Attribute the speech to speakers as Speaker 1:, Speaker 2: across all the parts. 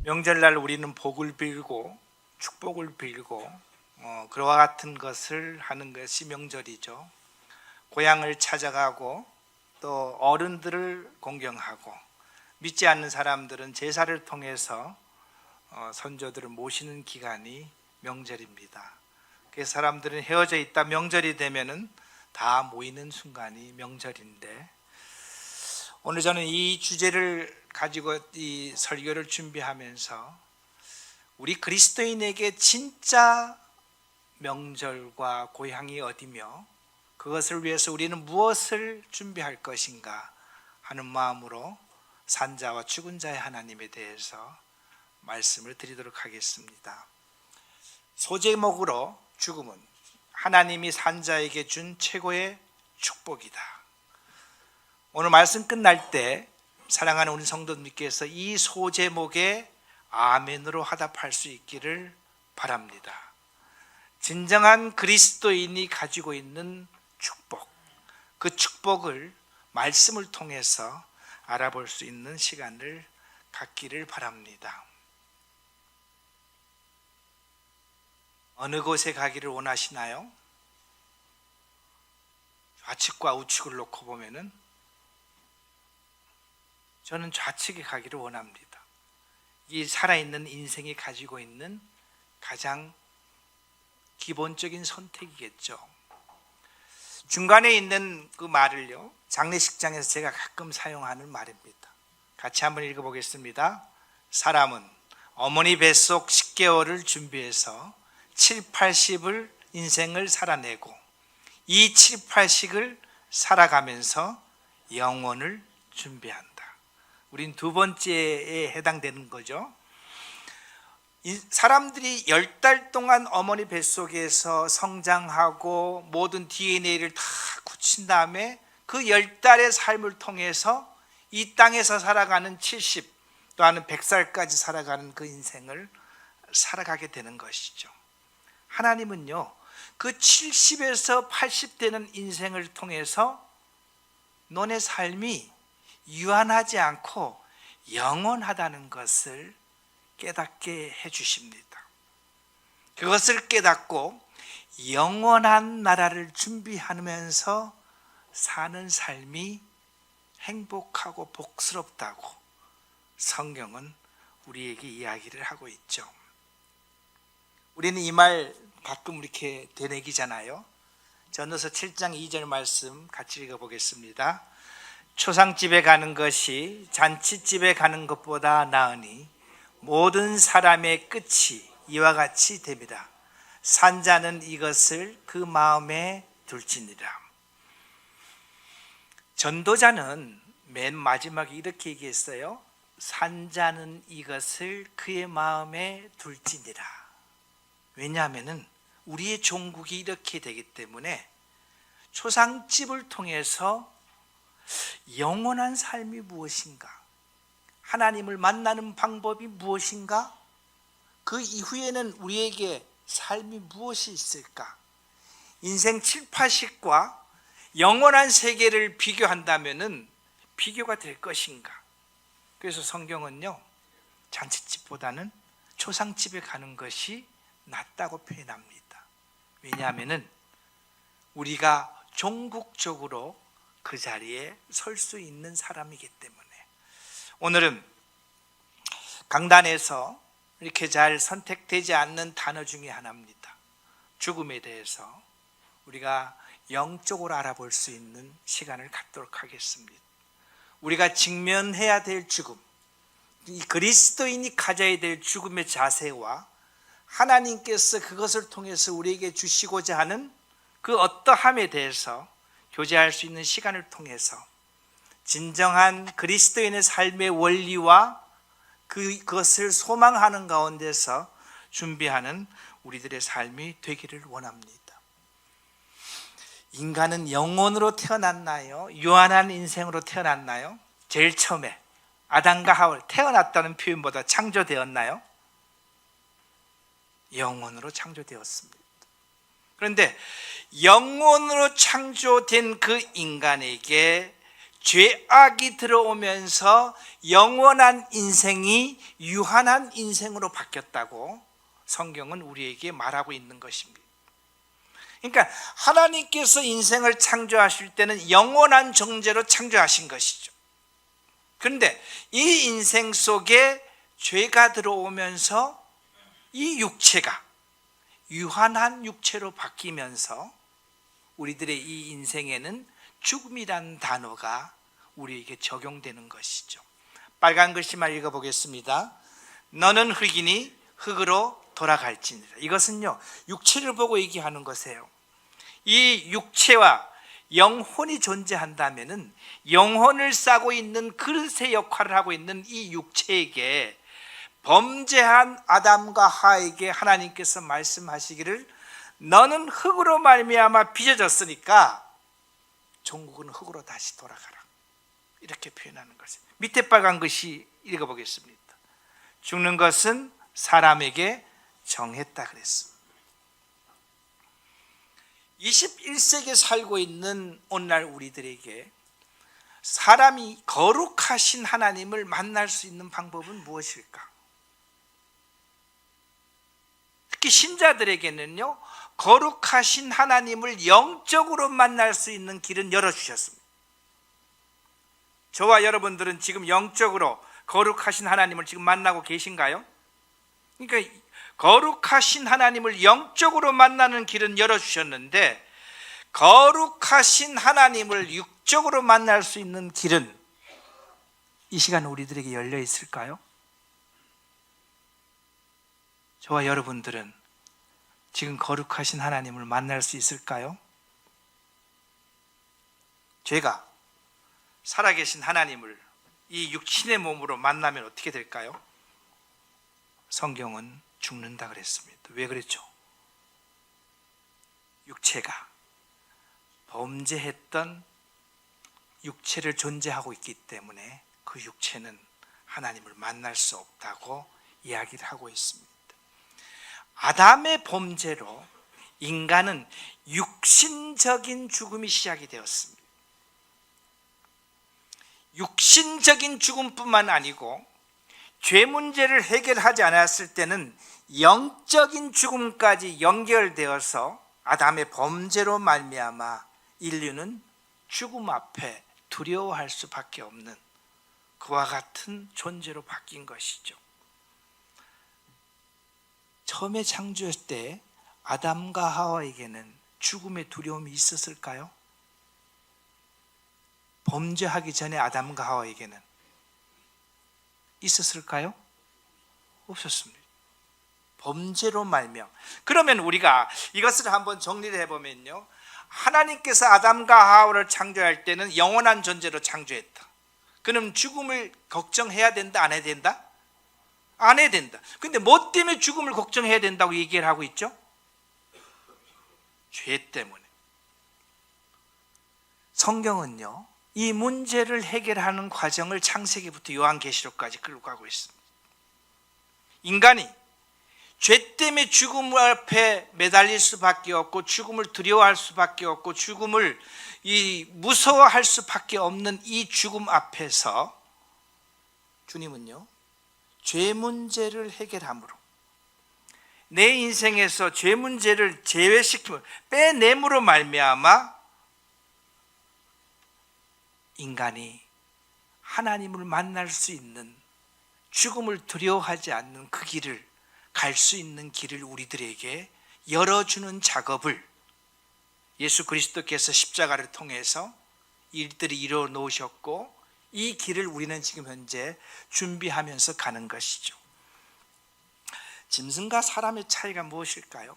Speaker 1: 명절날 우리는 복을 빌고 축복을 빌고 그와 같은 것을 하는 것이 명절이죠. 고향을 찾아가고 또 어른들을 공경하고 믿지 않는 사람들은 제사를 통해서 선조들을 모시는 기간이 명절입니다. 그래서 사람들은 헤어져 있다 명절이 되면은 다 모이는 순간이 명절인데, 오늘 저는 이 주제를 가지고 이 설교를 준비하면서 우리 그리스도인에게 진짜 명절과 고향이 어디며 그것을 위해서 우리는 무엇을 준비할 것인가 하는 마음으로 산자와 죽은 자의 하나님에 대해서 말씀을 드리도록 하겠습니다. 소제목으로 죽음은 하나님이 산자에게 준 최고의 축복이다. 오늘 말씀 끝날 때 사랑하는 우리 성도님께서 이 소제목에 아멘으로 화답할 수 있기를 바랍니다. 진정한 그리스도인이 가지고 있는 축복, 그 축복을 말씀을 통해서 알아볼 수 있는 시간을 갖기를 바랍니다. 어느 곳에 가기를 원하시나요? 좌측과 우측을 놓고 보면은 저는 좌측에 가기를 원합니다. 이 살아있는 인생이 가지고 있는 가장 기본적인 선택이겠죠. 중간에 있는 그 말을요, 장례식장에서 제가 가끔 사용하는 말입니다. 같이 한번 읽어보겠습니다. 사람은 어머니 뱃속 10개월을 준비해서 7, 80을 인생을 살아내고 이 7, 80을 살아가면서 영원을 준비한다. 우린 두 번째에 해당되는 거죠. 사람들이 10달 동안 어머니 뱃속에서 성장하고 모든 DNA를 다 굳힌 다음에 그 10달의 삶을 통해서 이 땅에서 살아가는 70 또는 100살까지 살아가는 그 인생을 살아가게 되는 것이죠. 하나님은요, 그 70에서 80 되는 인생을 통해서 너의 삶이 유한하지 않고 영원하다는 것을 깨닫게 해주십니다. 그것을 깨닫고 영원한 나라를 준비하면서 사는 삶이 행복하고 복스럽다고 성경은 우리에게 이야기를 하고 있죠. 우리는 이 말 가끔 이렇게 되뇌기잖아요. 전도서 7장 2절 말씀 같이 읽어보겠습니다. 초상집에 가는 것이 잔치집에 가는 것보다 나으니 모든 사람의 끝이 이와 같이 됩니다. 산자는 이것을 그 마음에 둘지니라. 전도자는 맨 마지막에 이렇게 얘기했어요. 산자는 이것을 그의 마음에 둘지니라. 왜냐하면 우리의 종국이 이렇게 되기 때문에 초상집을 통해서 영원한 삶이 무엇인가, 하나님을 만나는 방법이 무엇인가, 그 이후에는 우리에게 삶이 무엇이 있을까, 인생 7, 80과 영원한 세계를 비교한다면 비교가 될 것인가. 그래서 성경은요, 잔치집보다는 초상집에 가는 것이 낫다고 표현합니다. 왜냐하면 우리가 종국적으로 그 자리에 설 수 있는 사람이기 때문에. 오늘은 강단에서 이렇게 잘 선택되지 않는 단어 중에 하나입니다. 죽음에 대해서 우리가 영적으로 알아볼 수 있는 시간을 갖도록 하겠습니다. 우리가 직면해야 될 죽음, 이 그리스도인이 가져야 될 죽음의 자세와 하나님께서 그것을 통해서 우리에게 주시고자 하는 그 어떠함에 대해서 교제할 수 있는 시간을 통해서 진정한 그리스도인의 삶의 원리와 그것을 소망하는 가운데서 준비하는 우리들의 삶이 되기를 원합니다. 인간은 영혼으로 태어났나요? 유한한 인생으로 태어났나요? 제일 처음에 아담과 하와 태어났다는 표현보다 창조되었나요? 영혼으로 창조되었습니다. 그런데 영혼으로 창조된 그 인간에게 죄악이 들어오면서 영원한 인생이 유한한 인생으로 바뀌었다고 성경은 우리에게 말하고 있는 것입니다. 그러니까 하나님께서 인생을 창조하실 때는 영원한 존재로 창조하신 것이죠. 그런데 이 인생 속에 죄가 들어오면서 이 육체가 유한한 육체로 바뀌면서 우리들의 이 인생에는 죽음이라는 단어가 우리에게 적용되는 것이죠. 빨간 글씨만 읽어보겠습니다. 너는 흙이니 흙으로 돌아갈지니라. 이것은요, 육체를 보고 얘기하는 것이에요. 이 육체와 영혼이 존재한다면은 영혼을 싸고 있는 그릇의 역할을 하고 있는 이 육체에게 범죄한 아담과 하와에게 하나님께서 말씀하시기를 너는 흙으로 말미암아 빚어졌으니까 종국은 흙으로 다시 돌아가라. 이렇게 표현하는 것이에요. 밑에 빨간 글씨 읽어보겠습니다. 죽는 것은 사람에게 정했다 그랬습니다. 21세기에 살고 있는 오늘날 우리들에게 사람이 거룩하신 하나님을 만날 수 있는 방법은 무엇일까? 특히 신자들에게는요, 거룩하신 하나님을 영적으로 만날 수 있는 길은 열어주셨습니다. 저와 여러분들은 지금 영적으로 거룩하신 하나님을 지금 만나고 계신가요? 그러니까 거룩하신 하나님을 영적으로 만나는 길은 열어주셨는데 거룩하신 하나님을 육적으로 만날 수 있는 길은 이 시간 우리들에게 열려 있을까요? 저와 여러분들은 지금 거룩하신 하나님을 만날 수 있을까요? 죄가 살아계신 하나님을 이 육신의 몸으로 만나면 어떻게 될까요? 성경은 죽는다 그랬습니다. 왜 그랬죠? 육체가 범죄했던 육체를 존재하고 있기 때문에 그 육체는 하나님을 만날 수 없다고 이야기를 하고 있습니다. 아담의 범죄로 인간은 육신적인 죽음이 시작이 되었습니다. 육신적인 죽음뿐만 아니고 죄 문제를 해결하지 않았을 때는 영적인 죽음까지 연결되어서 아담의 범죄로 말미암아 인류는 죽음 앞에 두려워할 수밖에 없는 그와 같은 존재로 바뀐 것이죠. 처음에 창조했을 때 아담과 하와에게는 죽음의 두려움이 있었을까요? 범죄하기 전에 아담과 하와에게는 있었을까요? 없었습니다. 범죄로 말미암아. 그러면 우리가 이것을 한번 정리를 해보면요, 하나님께서 아담과 하와를 창조할 때는 영원한 존재로 창조했다. 그럼 죽음을 걱정해야 된다, 안 해야 된다? 안 해야 된다. 근데 뭐 때문에 죽음을 걱정해야 된다고 얘기를 하고 있죠? 죄 때문에. 성경은요, 이 문제를 해결하는 과정을 창세기부터 요한계시록까지 끌고 가고 있습니다. 인간이 죄 때문에 죽음 앞에 매달릴 수밖에 없고 죽음을 두려워할 수밖에 없고 죽음을 무서워할 수밖에 없는 이 죽음 앞에서 주님은요, 죄 문제를 해결함으로 내 인생에서 죄 문제를 제외시키면 빼냄으로 말미암아 인간이 하나님을 만날 수 있는, 죽음을 두려워하지 않는 그 길을 갈 수 있는 길을 우리들에게 열어주는 작업을 예수 그리스도께서 십자가를 통해서 일들이 이루어 놓으셨고 이 길을 우리는 지금 현재 준비하면서 가는 것이죠. 짐승과 사람의 차이가 무엇일까요?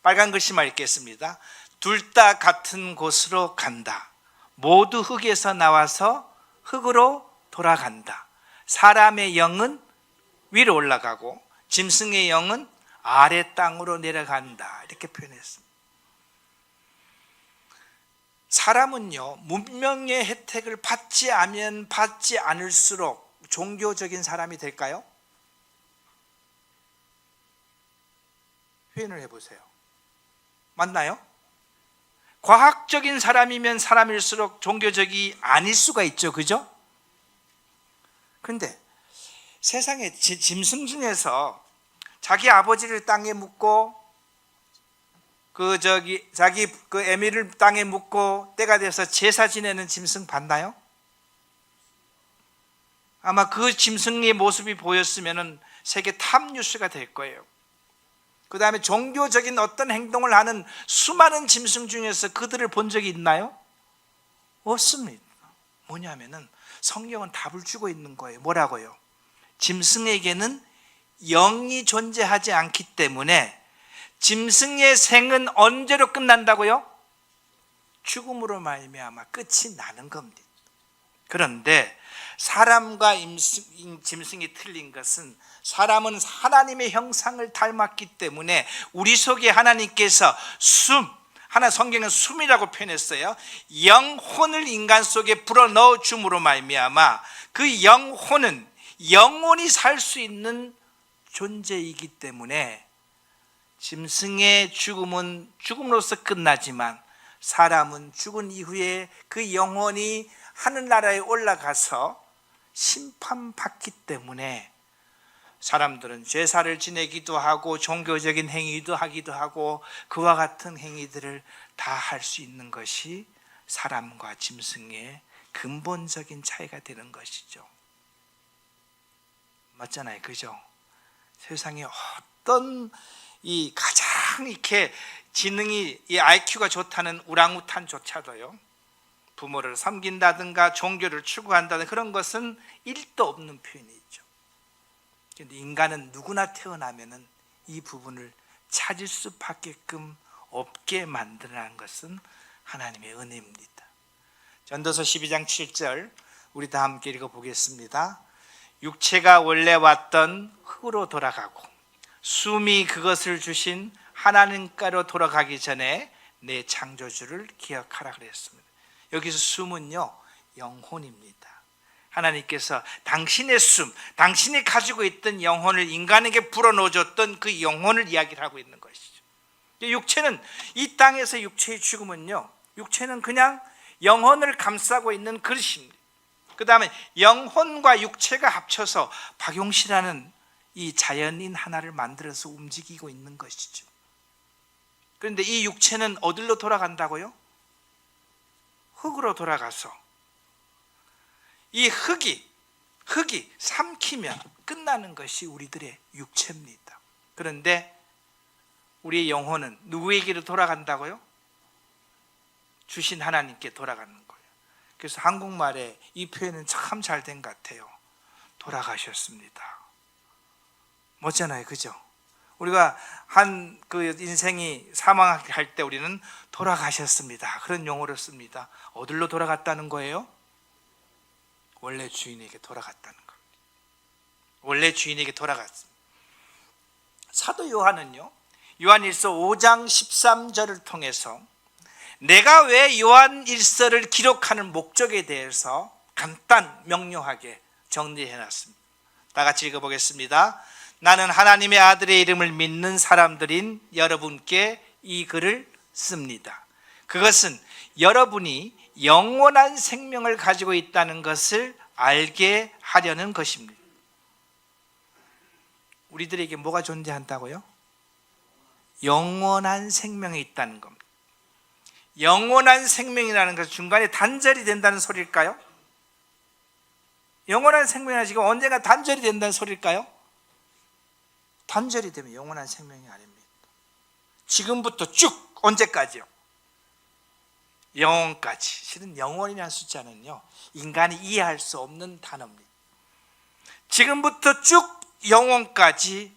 Speaker 1: 빨간 글씨만 읽겠습니다. 둘 다 같은 곳으로 간다. 모두 흙에서 나와서 흙으로 돌아간다. 사람의 영은 위로 올라가고 짐승의 영은 아래 땅으로 내려간다. 이렇게 표현했습니다. 사람은요, 문명의 혜택을 받지 않을수록 종교적인 사람이 될까요? 표현을 해보세요. 맞나요? 과학적인 사람이면 사람일수록 종교적이 아닐 수가 있죠. 그죠? 그런데 세상에 짐승 중에서 자기 아버지를 땅에 묻고 자기 애미를 땅에 묻고 때가 돼서 제사 지내는 짐승 봤나요? 아마 그 짐승의 모습이 보였으면 세계 탑 뉴스가 될 거예요. 그 다음에 종교적인 어떤 행동을 하는 수많은 짐승 중에서 그들을 본 적이 있나요? 없습니다. 뭐냐면은 성경은 답을 주고 있는 거예요. 뭐라고요? 짐승에게는 영이 존재하지 않기 때문에 짐승의 생은 언제로 끝난다고요? 죽음으로 말미암아 끝이 나는 겁니다. 그런데 사람과 짐승이 틀린 것은 사람은 하나님의 형상을 닮았기 때문에 우리 속에 하나님께서 성경은 숨이라고 표현했어요. 영혼을 인간 속에 불어넣어 줌으로 말미암아 그 영혼은 영원히 살 수 있는 존재이기 때문에 짐승의 죽음은 죽음으로써 끝나지만 사람은 죽은 이후에 그 영혼이 하늘나라에 올라가서 심판받기 때문에 사람들은 제사를 지내기도 하고 종교적인 행위도 하기도 하고 그와 같은 행위들을 다 할 수 있는 것이 사람과 짐승의 근본적인 차이가 되는 것이죠. 맞잖아요. 그죠? 세상에 어떤 이 가장 이렇게 지능이 이 IQ가 좋다는 우랑우탄조차도요, 부모를 섬긴다든가 종교를 추구한다든가 그런 것은 1도 없는 표현이죠. 그런데 인간은 누구나 태어나면은 이 부분을 찾을 수밖에끔 없게 만들어낸 것은 하나님의 은혜입니다. 전도서 12장 7절 우리 다 함께 읽어보겠습니다. 육체가 원래 왔던 흙으로 돌아가고 숨이 그것을 주신 하나님께로 돌아가기 전에 내 창조주를 기억하라 그랬습니다. 여기서 숨은요, 영혼입니다. 하나님께서 당신의 숨, 당신이 가지고 있던 영혼을 인간에게 불어넣어줬던 그 영혼을 이야기를 하고 있는 것이죠. 육체는, 이 땅에서 육체의 죽음은요, 육체는 그냥 영혼을 감싸고 있는 그릇입니다. 그 다음에 영혼과 육체가 합쳐서 박용시라는 이 자연인 하나를 만들어서 움직이고 있는 것이죠. 그런데 이 육체는 어디로 돌아간다고요? 흙으로 돌아가서 이 흙이 삼키면 끝나는 것이 우리들의 육체입니다. 그런데 우리의 영혼은 누구에게로 돌아간다고요? 주신 하나님께 돌아가는 거예요. 그래서 한국말에 이 표현은 참 잘 된 것 같아요. 돌아가셨습니다. 멋잖아요. 그죠? 우리가 그 인생이 사망할 때 우리는 돌아가셨습니다. 그런 용어를 씁니다. 어디로 돌아갔다는 거예요? 원래 주인에게 돌아갔다는 겁니다. 원래 주인에게 돌아갔습니다. 사도 요한은요, 요한일서 5장 13절을 통해서 내가 왜 요한일서를 기록하는 목적에 대해서 간단 명료하게 정리해놨습니다. 다 같이 읽어보겠습니다. 나는 하나님의 아들의 이름을 믿는 사람들인 여러분께 이 글을 씁니다. 그것은 여러분이 영원한 생명을 가지고 있다는 것을 알게 하려는 것입니다. 우리들에게 뭐가 존재한다고요? 영원한 생명이 있다는 겁니다. 영원한 생명이라는 것은 중간에 단절이 된다는 소리일까요? 영원한 생명이라 지금 언젠가 단절이 된다는 소리일까요? 단절이 되면 영원한 생명이 아닙니다. 지금부터 쭉 언제까지요? 영원까지. 실은 영원이라는 숫자는요, 인간이 이해할 수 없는 단어입니다. 지금부터 쭉 영원까지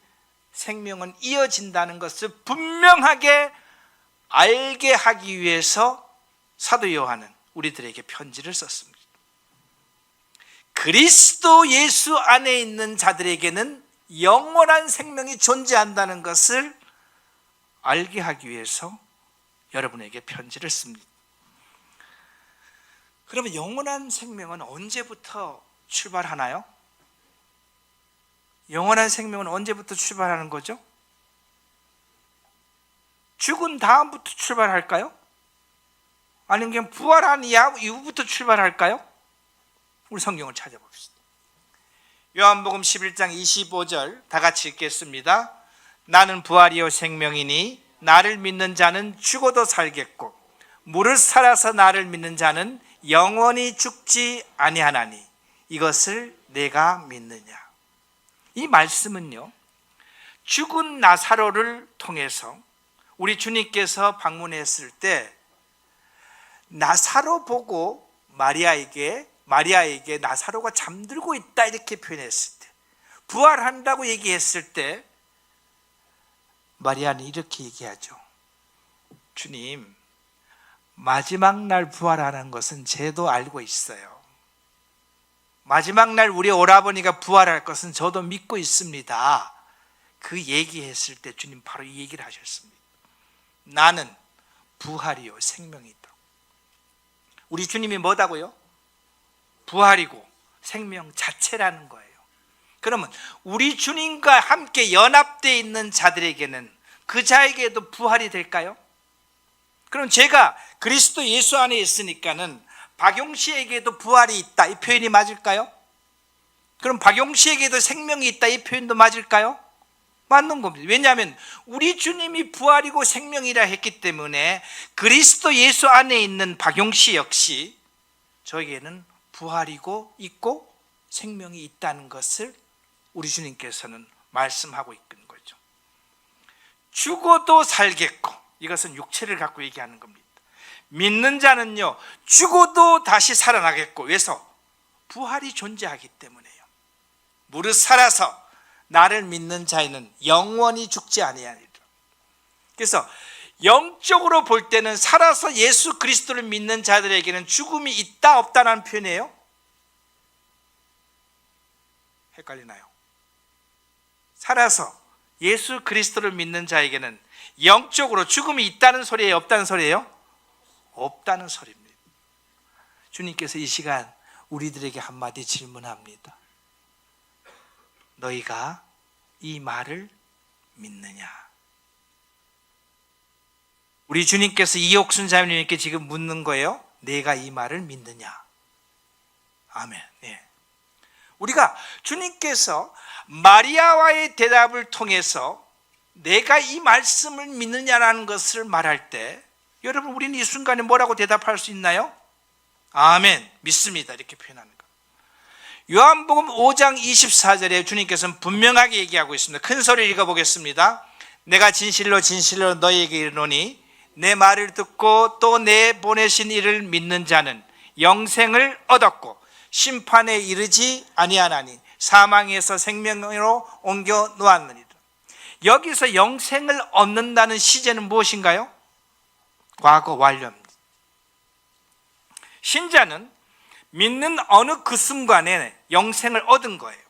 Speaker 1: 생명은 이어진다는 것을 분명하게 알게 하기 위해서 사도 요한은 우리들에게 편지를 썼습니다. 그리스도 예수 안에 있는 자들에게는 영원한 생명이 존재한다는 것을 알게 하기 위해서 여러분에게 편지를 씁니다. 그러면 영원한 생명은 언제부터 출발하나요? 영원한 생명은 언제부터 출발하는 거죠? 죽은 다음부터 출발할까요? 아니면 그냥 부활한 이후부터 출발할까요? 우리 성경을 찾아봅시다. 요한복음 11장 25절 다 같이 읽겠습니다. 나는 부활이요 생명이니 나를 믿는 자는 죽어도 살겠고 무릇 살아서 나를 믿는 자는 영원히 죽지 아니하나니 이것을 내가 믿느냐. 이 말씀은요, 죽은 나사로를 통해서 우리 주님께서 방문했을 때 나사로 보고 마리아에게 나사로가 잠들고 있다 이렇게 표현했을 때, 부활한다고 얘기했을 때 마리아는 이렇게 얘기하죠. 주님, 마지막 날 부활하는 것은 저도 알고 있어요. 마지막 날 우리 오라버니가 부활할 것은 저도 믿고 있습니다. 그 얘기했을 때 주님 바로 이 얘기를 하셨습니다. 나는 부활이요 생명이다. 우리 주님이 뭐다고요? 부활이고 생명 자체라는 거예요. 그러면 우리 주님과 함께 연합되어 있는 자들에게는 그 자에게도 부활이 될까요? 그럼 제가 그리스도 예수 안에 있으니까는 박용 씨에게도 부활이 있다 이 표현이 맞을까요? 그럼 박용 씨에게도 생명이 있다 이 표현도 맞을까요? 맞는 겁니다. 왜냐하면 우리 주님이 부활이고 생명이라 했기 때문에 그리스도 예수 안에 있는 박용 씨 역시 저에게는 부활이고 있고 생명이 있다는 것을 우리 주님께서는 말씀하고 있는 거죠. 죽어도 살겠고, 이것은 육체를 갖고 얘기하는 겁니다. 믿는 자는요 죽어도 다시 살아나겠고, 왜서? 부활이 존재하기 때문에요. 무릇 살아서 나를 믿는 자에는 영원히 죽지 아니하리라. 그래서 영적으로 볼 때는 살아서 예수 그리스도를 믿는 자들에게는 죽음이 있다 없다는 표현이에요. 헷갈리나요? 살아서 예수 그리스도를 믿는 자에게는 영적으로 죽음이 있다는 소리예요, 없다는 소리예요? 없다는 소리입니다. 주님께서 이 시간 우리들에게 한마디 질문합니다. 너희가 이 말을 믿느냐? 우리 주님께서 이옥순 자매님께 지금 묻는 거예요. 내가 이 말을 믿느냐? 아멘. 네. 우리가 주님께서 마리아와의 대답을 통해서 내가 이 말씀을 믿느냐라는 것을 말할 때, 여러분 우리는 이 순간에 뭐라고 대답할 수 있나요? 아멘, 믿습니다 이렇게 표현하는 것. 요한복음 5장 24절에 주님께서는 분명하게 얘기하고 있습니다. 큰 소리를 읽어보겠습니다. 내가 진실로 진실로 너희에게 이르노니 내 말을 듣고 또 내 보내신 이를 믿는 자는 영생을 얻었고 심판에 이르지 아니하나니 사망에서 생명으로 옮겨 놓았느니라. 여기서 영생을 얻는다는 시제는 무엇인가요? 과거 완료입니다. 신자는 믿는 어느 그 순간에 영생을 얻은 거예요.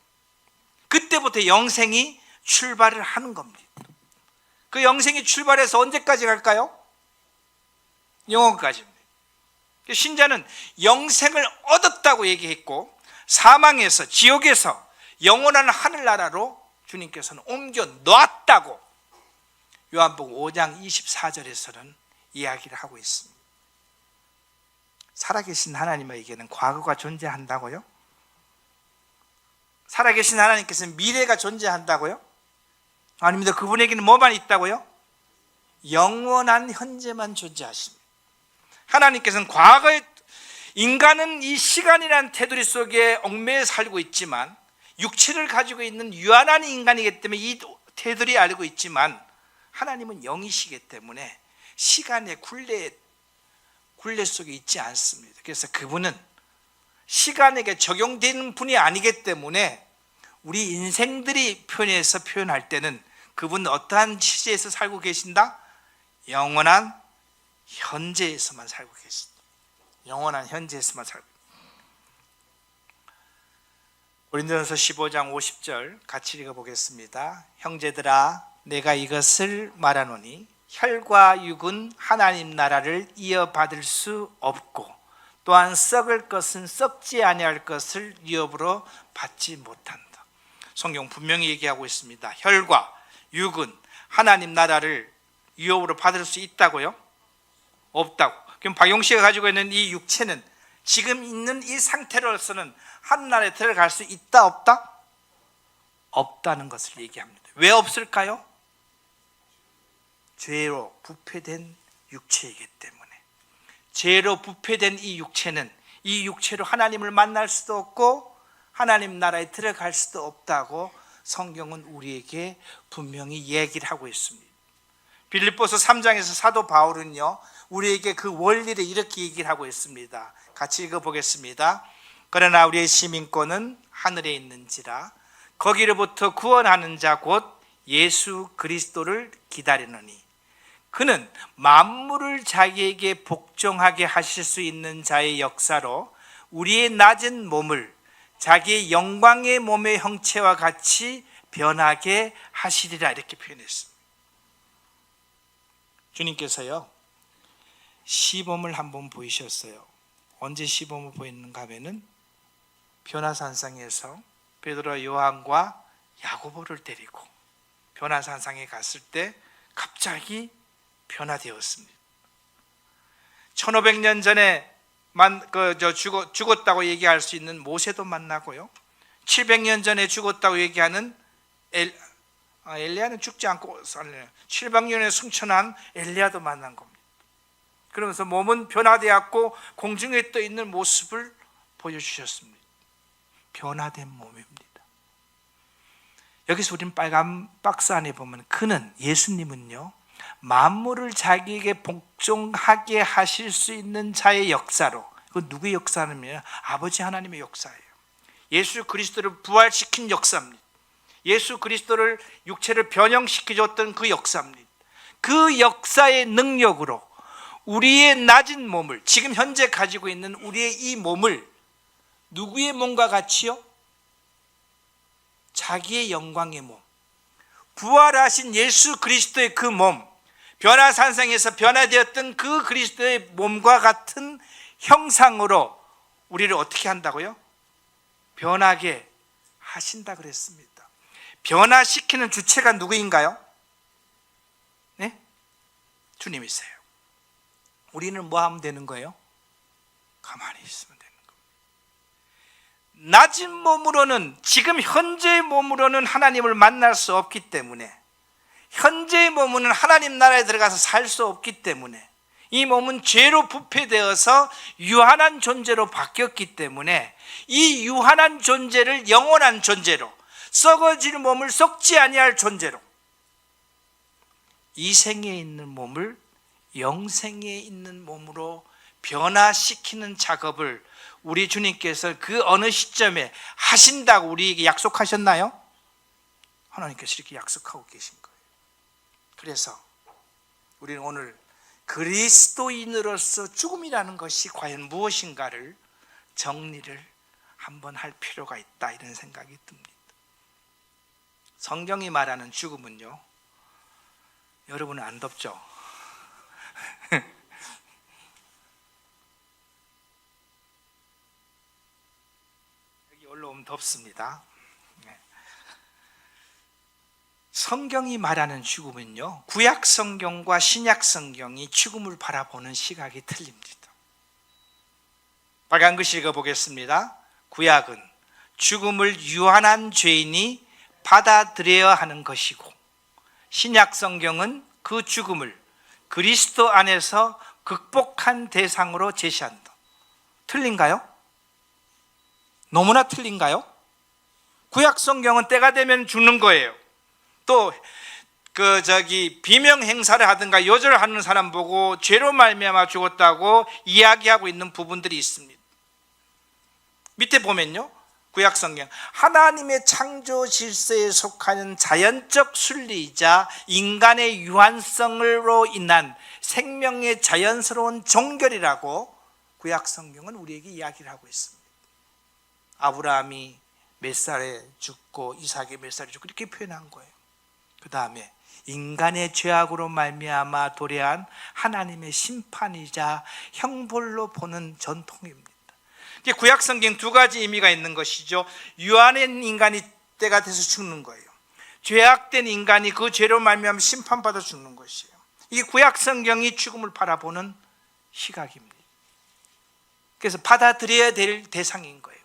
Speaker 1: 그때부터 영생이 출발을 하는 겁니다. 그 영생이 출발해서 언제까지 갈까요? 영원까지입니다. 신자는 영생을 얻었다고 얘기했고 사망에서, 지옥에서 영원한 하늘나라로 주님께서는 옮겨 놨다고 요한복음 5장 24절에서는 이야기를 하고 있습니다. 살아계신 하나님에게는 과거가 존재한다고요? 살아계신 하나님께서는 미래가 존재한다고요? 아닙니다. 그분에게는 뭐만 있다고요? 영원한 현재만 존재하십니다. 하나님께서는 과거에, 인간은 이 시간이라는 테두리 속에 얽매여 살고 있지만 육체를 가지고 있는 유한한 인간이기 때문에 이 테두리 알고 있지만 하나님은 영이시기 때문에 시간의 굴레 속에 있지 않습니다. 그래서 그분은 시간에게 적용되는 분이 아니기 때문에 우리 인생들이 표현할 때는 그분은 어떠한 시제에서 살고 계신다? 영원한 현재에서만 살고 계신다. 영원한 현재에서만 살고 계신다. 고린도전서 15장 50절 같이 읽어보겠습니다. 형제들아 내가 이것을 말하노니 혈과 육은 하나님 나라를 이어받을 수 없고 또한 썩을 것은 썩지 아니할 것을 위협으로 받지 못한다. 성경 분명히 얘기하고 있습니다. 혈과 육은 하나님 나라를 위협으로 받을 수 있다고요? 없다고. 그럼 박용 씨가 가지고 있는 이 육체는 지금 있는 이 상태로서는 하늘나라에 들어갈 수 있다 없다? 없다는 것을 얘기합니다. 왜 없을까요? 죄로 부패된 육체이기 때문에. 죄로 부패된 이 육체는 이 육체로 하나님을 만날 수도 없고 하나님 나라에 들어갈 수도 없다고 성경은 우리에게 분명히 얘기를 하고 있습니다. 빌립보서 3장에서 사도 바울은요, 우리에게 그 원리를 이렇게 얘기를 하고 있습니다. 같이 읽어보겠습니다. 그러나 우리의 시민권은 하늘에 있는지라 거기로부터 구원하는 자 곧 예수 그리스도를 기다리노니 그는 만물을 자기에게 복종하게 하실 수 있는 자의 역사로 우리의 낮은 몸을 자기의 영광의 몸의 형체와 같이 변하게 하시리라, 이렇게 표현했습니다. 주님께서요, 시범을 한번 보이셨어요. 언제 시범을 보였는가 하면은 변화산상에서 베드로와 요한과 야고보를 데리고 변화산상에 갔을 때 갑자기 변화되었습니다. 1500년 전에 죽었다고 얘기할 수 있는 모세도 만나고요, 700년 전에 죽었다고 얘기하는 엘리야는 죽지 않고 700년에 승천한 엘리야도 만난 겁니다. 그러면서 몸은 변화되었고 공중에 떠 있는 모습을 보여주셨습니다. 변화된 몸입니다. 여기서 우리는 빨간 박스 안에 보면 그는, 예수님은요, 만물을 자기에게 복종하게 하실 수 있는 자의 역사로, 그 누구의 역사냐면 아버지 하나님의 역사예요. 예수 그리스도를 부활시킨 역사입니다. 예수 그리스도를 육체를 변형시켜줬던 그 역사입니다. 그 역사의 능력으로 우리의 낮은 몸을, 지금 현재 가지고 있는 우리의 이 몸을 누구의 몸과 같이요? 자기의 영광의 몸, 부활하신 예수 그리스도의 그 몸, 변화산상에서 변화되었던 그 그리스도의 몸과 같은 형상으로 우리를 어떻게 한다고요? 변하게 하신다 그랬습니다. 변화시키는 주체가 누구인가요? 네? 주님이세요. 우리는 뭐 하면 되는 거예요? 가만히 있으면 되는 겁니다. 낮은 몸으로는, 지금 현재의 몸으로는 하나님을 만날 수 없기 때문에, 현재의 몸은 하나님 나라에 들어가서 살 수 없기 때문에, 이 몸은 죄로 부패되어서 유한한 존재로 바뀌었기 때문에 이 유한한 존재를 영원한 존재로, 썩어질 몸을 썩지 아니할 존재로, 이 생에 있는 몸을 영생에 있는 몸으로 변화시키는 작업을 우리 주님께서 그 어느 시점에 하신다고 우리에게 약속하셨나요? 하나님께서 이렇게 약속하고 계신 거예요. 그래서 우리는 오늘 그리스도인으로서 죽음이라는 것이 과연 무엇인가를 정리를 한번 할 필요가 있다, 이런 생각이 듭니다. 성경이 말하는 죽음은요, 여러분은 안 덥죠? 여기 올라오면 덥습니다. 성경이 말하는 죽음은요, 구약 성경과 신약 성경이 죽음을 바라보는 시각이 틀립니다. 빨간 글씨 읽어보겠습니다. 구약은 죽음을 유한한 죄인이 받아들여야 하는 것이고, 신약 성경은 그 죽음을 그리스도 안에서 극복한 대상으로 제시한다. 틀린가요? 너무나 틀린가요? 구약 성경은 때가 되면 죽는 거예요. 또 비명 행사를 하든가 요절하는 사람 보고 죄로 말미암아 죽었다고 이야기하고 있는 부분들이 있습니다. 밑에 보면요, 구약 성경, 하나님의 창조 질서에 속하는 자연적 순리이자 인간의 유한성으로 인한 생명의 자연스러운 종결이라고 구약 성경은 우리에게 이야기를 하고 있습니다. 아브라함이 몇 살에 죽고 이삭이 몇 살에 죽고 이렇게 표현한 거예요. 그 다음에 인간의 죄악으로 말미암아 도래한 하나님의 심판이자 형벌로 보는 전통입니다. 구약 성경 두 가지 의미가 있는 것이죠. 유한한 인간이 때가 돼서 죽는 거예요. 죄악된 인간이 그 죄로 말미암아 심판받아 죽는 것이에요. 이 구약 성경이 죽음을 바라보는 시각입니다. 그래서 받아들여야 될 대상인 거예요.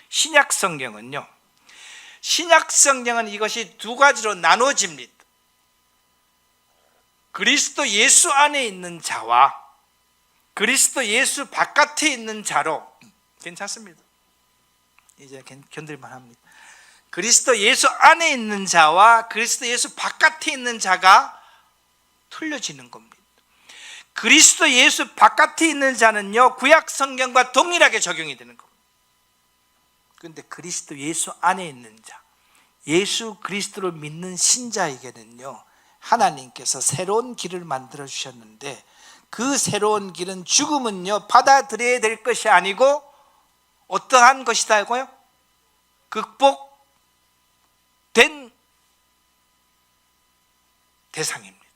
Speaker 1: 신약 성경은요, 신약 성경은 이것이 두 가지로 나눠집니다. 그리스도 예수 안에 있는 자와 그리스도 예수 바깥에 있는 자로, 괜찮습니다. 이제 견딜만 합니다. 그리스도 예수 안에 있는 자와 그리스도 예수 바깥에 있는 자가 틀려지는 겁니다. 그리스도 예수 바깥에 있는 자는요, 구약 성경과 동일하게 적용이 되는 겁니다. 그런데 그리스도 예수 안에 있는 자, 예수 그리스도를 믿는 신자에게는요, 하나님께서 새로운 길을 만들어 주셨는데, 그 새로운 길은, 죽음은요, 받아들여야 될 것이 아니고 어떠한 것이다고요? 극복된 대상입니다.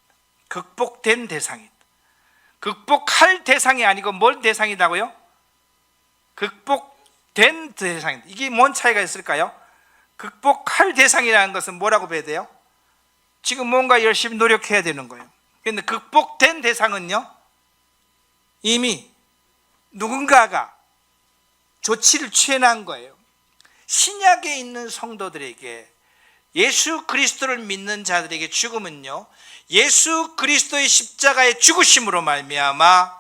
Speaker 1: 극복된 대상입니다. 극복할 대상이 아니고 뭘 대상이다고요? 극복된 대상입니다. 이게 뭔 차이가 있을까요? 극복할 대상이라는 것은 뭐라고 봐야 돼요? 지금 뭔가 열심히 노력해야 되는 거예요. 그런데 극복된 대상은요, 이미 누군가가 조치를 취해난 거예요. 신약에 있는 성도들에게, 예수 그리스도를 믿는 자들에게 죽음은요, 예수 그리스도의 십자가의 죽으심으로 말미암아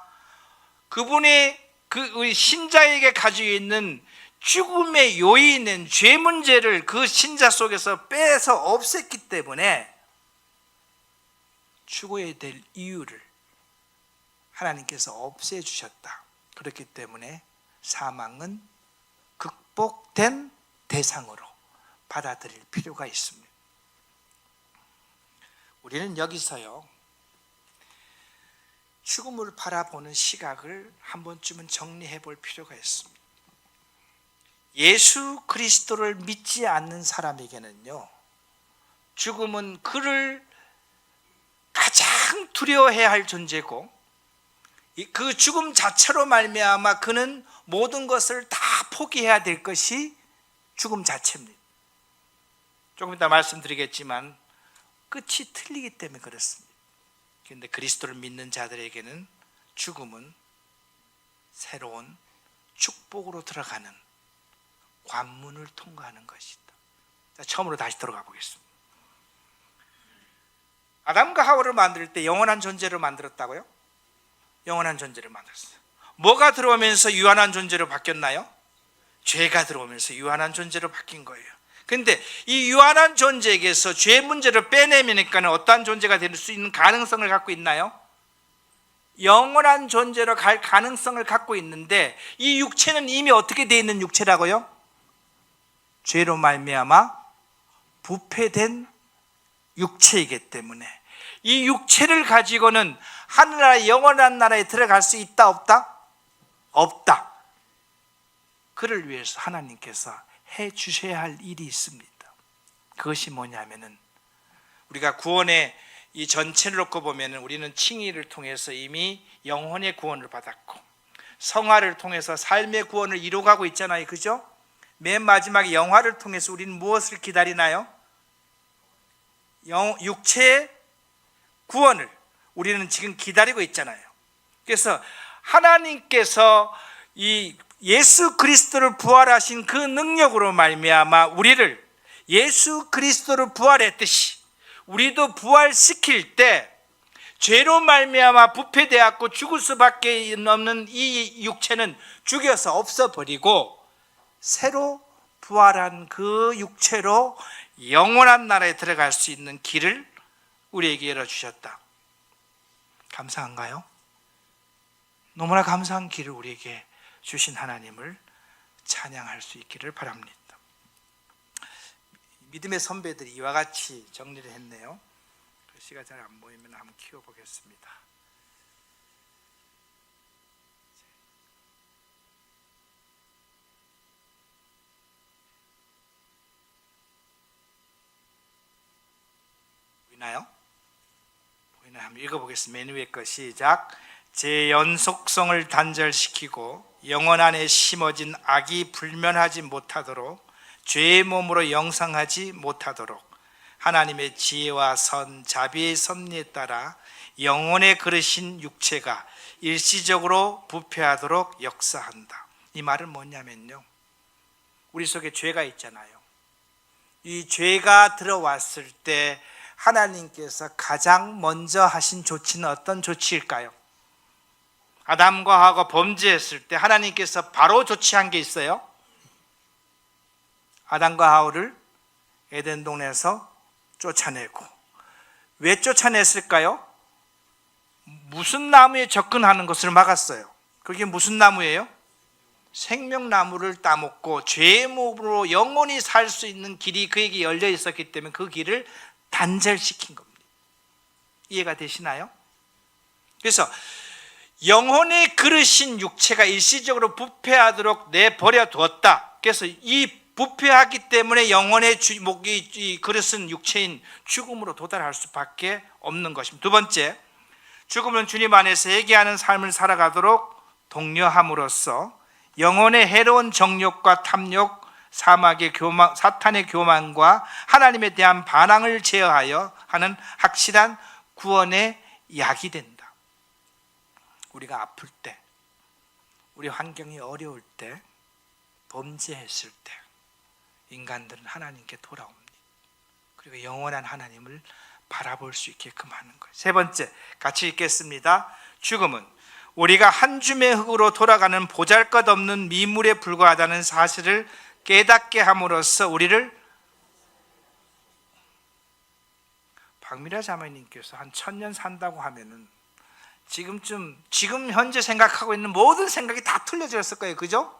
Speaker 1: 그분의 우리 신자에게 가지고 있는 죽음의 요인인 죄 문제를 그 신자 속에서 빼서 없앴기 때문에 죽어야 될 이유를 하나님께서 없애주셨다. 그렇기 때문에 사망은 극복된 대상으로 받아들일 필요가 있습니다. 우리는 여기서요, 죽음을 바라보는 시각을 한 번쯤은 정리해 볼 필요가 있습니다. 예수 그리스도를 믿지 않는 사람에게는요, 죽음은 그를 가장 두려워해야 할 존재고, 그 죽음 자체로 말미암아 그는 모든 것을 다 포기해야 될 것이 죽음 자체입니다. 조금 이따 말씀드리겠지만 끝이 틀리기 때문에 그렇습니다. 그런데 그리스도를 믿는 자들에게는 죽음은 새로운 축복으로 들어가는 관문을 통과하는 것이다. 자, 처음으로 다시 들어가 보겠습니다. 아담과 하와를 만들 때 영원한 존재로 만들었다고요? 영원한 존재로 만들었어요. 뭐가 들어오면서 유한한 존재로 바뀌었나요? 죄가 들어오면서 유한한 존재로 바뀐 거예요. 그런데 이 유한한 존재에게서 죄 문제를 빼내니까 어떠한 존재가 될 수 있는 가능성을 갖고 있나요? 영원한 존재로 갈 가능성을 갖고 있는데, 이 육체는 이미 어떻게 되어 있는 육체라고요? 죄로 말미암아 부패된 육체이기 때문에 이 육체를 가지고는 하늘나라 영원한 나라에 들어갈 수 있다 없다? 없다. 그를 위해서 하나님께서 해 주셔야 할 일이 있습니다. 그것이 뭐냐면은, 우리가 구원의 이 전체를 놓고 보면은 우리는 칭의를 통해서 이미 영혼의 구원을 받았고, 성화를 통해서 삶의 구원을 이루어가고 있잖아요. 그죠? 맨 마지막에 영화를 통해서 우리는 무엇을 기다리나요? 육체의 구원을 우리는 지금 기다리고 있잖아요. 그래서 하나님께서 이 예수 그리스도를 부활하신 그 능력으로 말미암아 우리를, 예수 그리스도를 부활했듯이 우리도 부활시킬 때, 죄로 말미암아 부패되었고 죽을 수밖에 없는 이 육체는 죽여서 없어버리고 새로 부활한 그 육체로 영원한 나라에 들어갈 수 있는 길을 우리에게 열어주셨다. 감사한가요? 너무나 감사한 길을 우리에게 주신 하나님을 찬양할 수 있기를 바랍니다. 믿음의 선배들이 이와 같이 정리를 했네요. 글씨가 잘 안 보이면 한번 키워보겠습니다. 보이나요? 보이나요? 한번 읽어보겠습니다. 맨 위에 거 시작. 제 연속성을 단절시키고 영혼 안에 심어진 악이 불면하지 못하도록, 죄의 몸으로 영상하지 못하도록 하나님의 지혜와 선, 자비의 섭리에 따라 영혼에 그르신 육체가 일시적으로 부패하도록 역사한다. 이 말은 뭐냐면요, 우리 속에 죄가 있잖아요. 이 죄가 들어왔을 때 하나님께서 가장 먼저 하신 조치는 어떤 조치일까요? 아담과 하와가 범죄했을 때 하나님께서 바로 조치한 게 있어요. 아담과 하와를 에덴 동네에서 쫓아내고, 왜 쫓아냈을까요? 무슨 나무에 접근하는 것을 막았어요. 그게 무슨 나무예요? 생명나무를 따먹고 죄의 몸으로 영원히 살 수 있는 길이 그에게 열려 있었기 때문에 그 길을 단절시킨 겁니다. 이해가 되시나요? 그래서 영혼의 그릇인 육체가 일시적으로 부패하도록 내버려 두었다. 그래서 이 부패하기 때문에 영혼의 이 그릇은 육체인 죽음으로 도달할 수밖에 없는 것입니다. 두 번째, 죽음은 주님 안에서 회개하는 삶을 살아가도록 독려함으로써 영혼의 해로운 정욕과 탐욕, 사탄의 교만과 하나님에 대한 반항을 제어하여 하는 확실한 구원의 약이 된다. 우리가 아플 때, 우리 환경이 어려울 때, 범죄했을 때 인간들은 하나님께 돌아옵니다. 그리고 영원한 하나님을 바라볼 수 있게끔 하는 거예요. 세 번째, 같이 읽겠습니다. 죽음은 우리가 한 줌의 흙으로 돌아가는 보잘것없는 미물에 불과하다는 사실을 깨닫게 함으로써 우리를, 박미라 자매님께서 한 1000년 산다고 하면은 지금 현재 생각하고 있는 모든 생각이 다 틀려졌을 거예요. 그죠?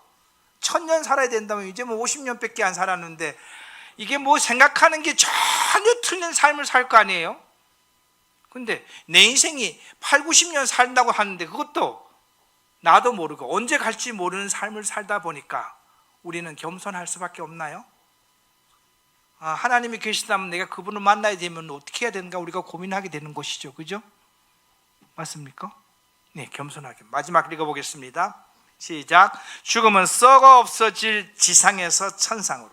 Speaker 1: 1000년 살아야 된다면 이제 뭐 50년밖에 안 살았는데 이게 뭐 생각하는 게 전혀 틀린 삶을 살 거 아니에요? 근데 내 인생이 8, 90년 산다고 하는데 그것도 나도 모르고 언제 갈지 모르는 삶을 살다 보니까 우리는 겸손할 수밖에 없나요? 하나님이 계시다면 내가 그분을 만나야 되면 어떻게 해야 되는가 우리가 고민하게 되는 것이죠. 그죠? 맞습니까? 네, 겸손하게. 마지막 읽어보겠습니다. 시작. 죽음은 썩어 없어질 지상에서 천상으로,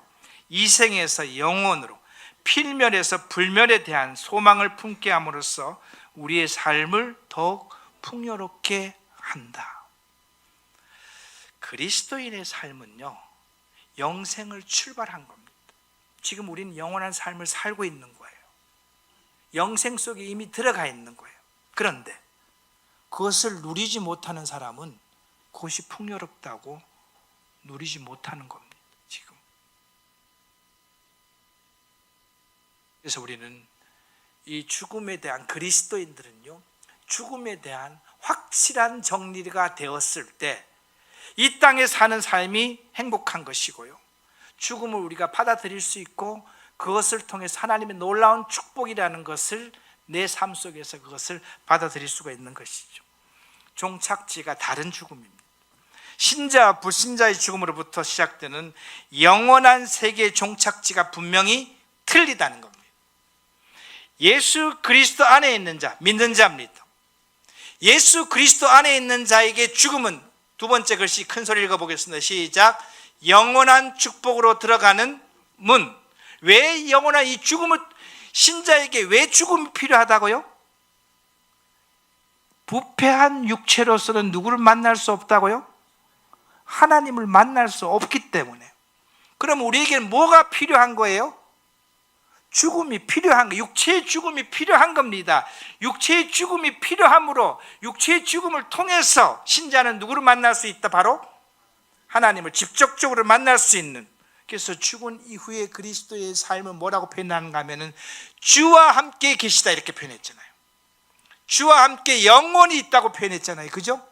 Speaker 1: 이생에서 영원으로, 필멸에서 불멸에 대한 소망을 품게 함으로써 우리의 삶을 더욱 풍요롭게 한다. 그리스도인의 삶은요, 영생을 출발한 겁니다. 지금 우리는 영원한 삶을 살고 있는 거예요. 영생 속에 이미 들어가 있는 거예요. 그런데 그것을 누리지 못하는 사람은 그것이 풍요롭다고 누리지 못하는 겁니다. 지금. 그래서 우리는 이 죽음에 대한, 그리스도인들은요, 죽음에 대한 확실한 정리가 되었을 때 이 땅에 사는 삶이 행복한 것이고요, 죽음을 우리가 받아들일 수 있고 그것을 통해서 하나님의 놀라운 축복이라는 것을 내 삶 속에서 그것을 받아들일 수가 있는 것이죠. 종착지가 다른 죽음입니다. 신자와 불신자의 죽음으로부터 시작되는 영원한 세계의 종착지가 분명히 틀리다는 겁니다. 예수 그리스도 안에 있는 자, 믿는 자입니다. 예수 그리스도 안에 있는 자에게 죽음은, 두 번째 글씨 큰 소리 읽어보겠습니다. 시작. 영원한 축복으로 들어가는 문. 왜 영원한 이 죽음을, 신자에게 왜 죽음이 필요하다고요? 부패한 육체로서는 누구를 만날 수 없다고요? 하나님을 만날 수 없기 때문에. 그럼 우리에게는 뭐가 필요한 거예요? 죽음이 필요한 거예요. 육체의 죽음이 필요한 겁니다. 육체의 죽음이 필요하므로 육체의 죽음을 통해서 신자는 누구를 만날 수 있다? 바로 하나님을 직접적으로 만날 수 있는. 그래서 죽은 이후에 그리스도의 삶은 뭐라고 표현하는가 하면은 주와 함께 계시다 이렇게 표현했잖아요. 주와 함께 영원히 있다고 표현했잖아요. 그죠?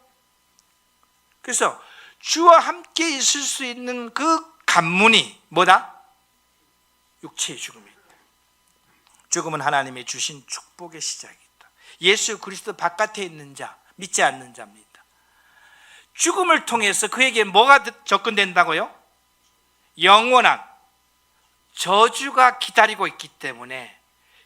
Speaker 1: 그래서 주와 함께 있을 수 있는 그 관문이 뭐다? 육체의 죽음이다. 죽음은 하나님이 주신 축복의 시작이다. 예수 그리스도 바깥에 있는 자, 믿지 않는 자입니다. 죽음을 통해서 그에게 뭐가 접근된다고요? 영원한 저주가 기다리고 있기 때문에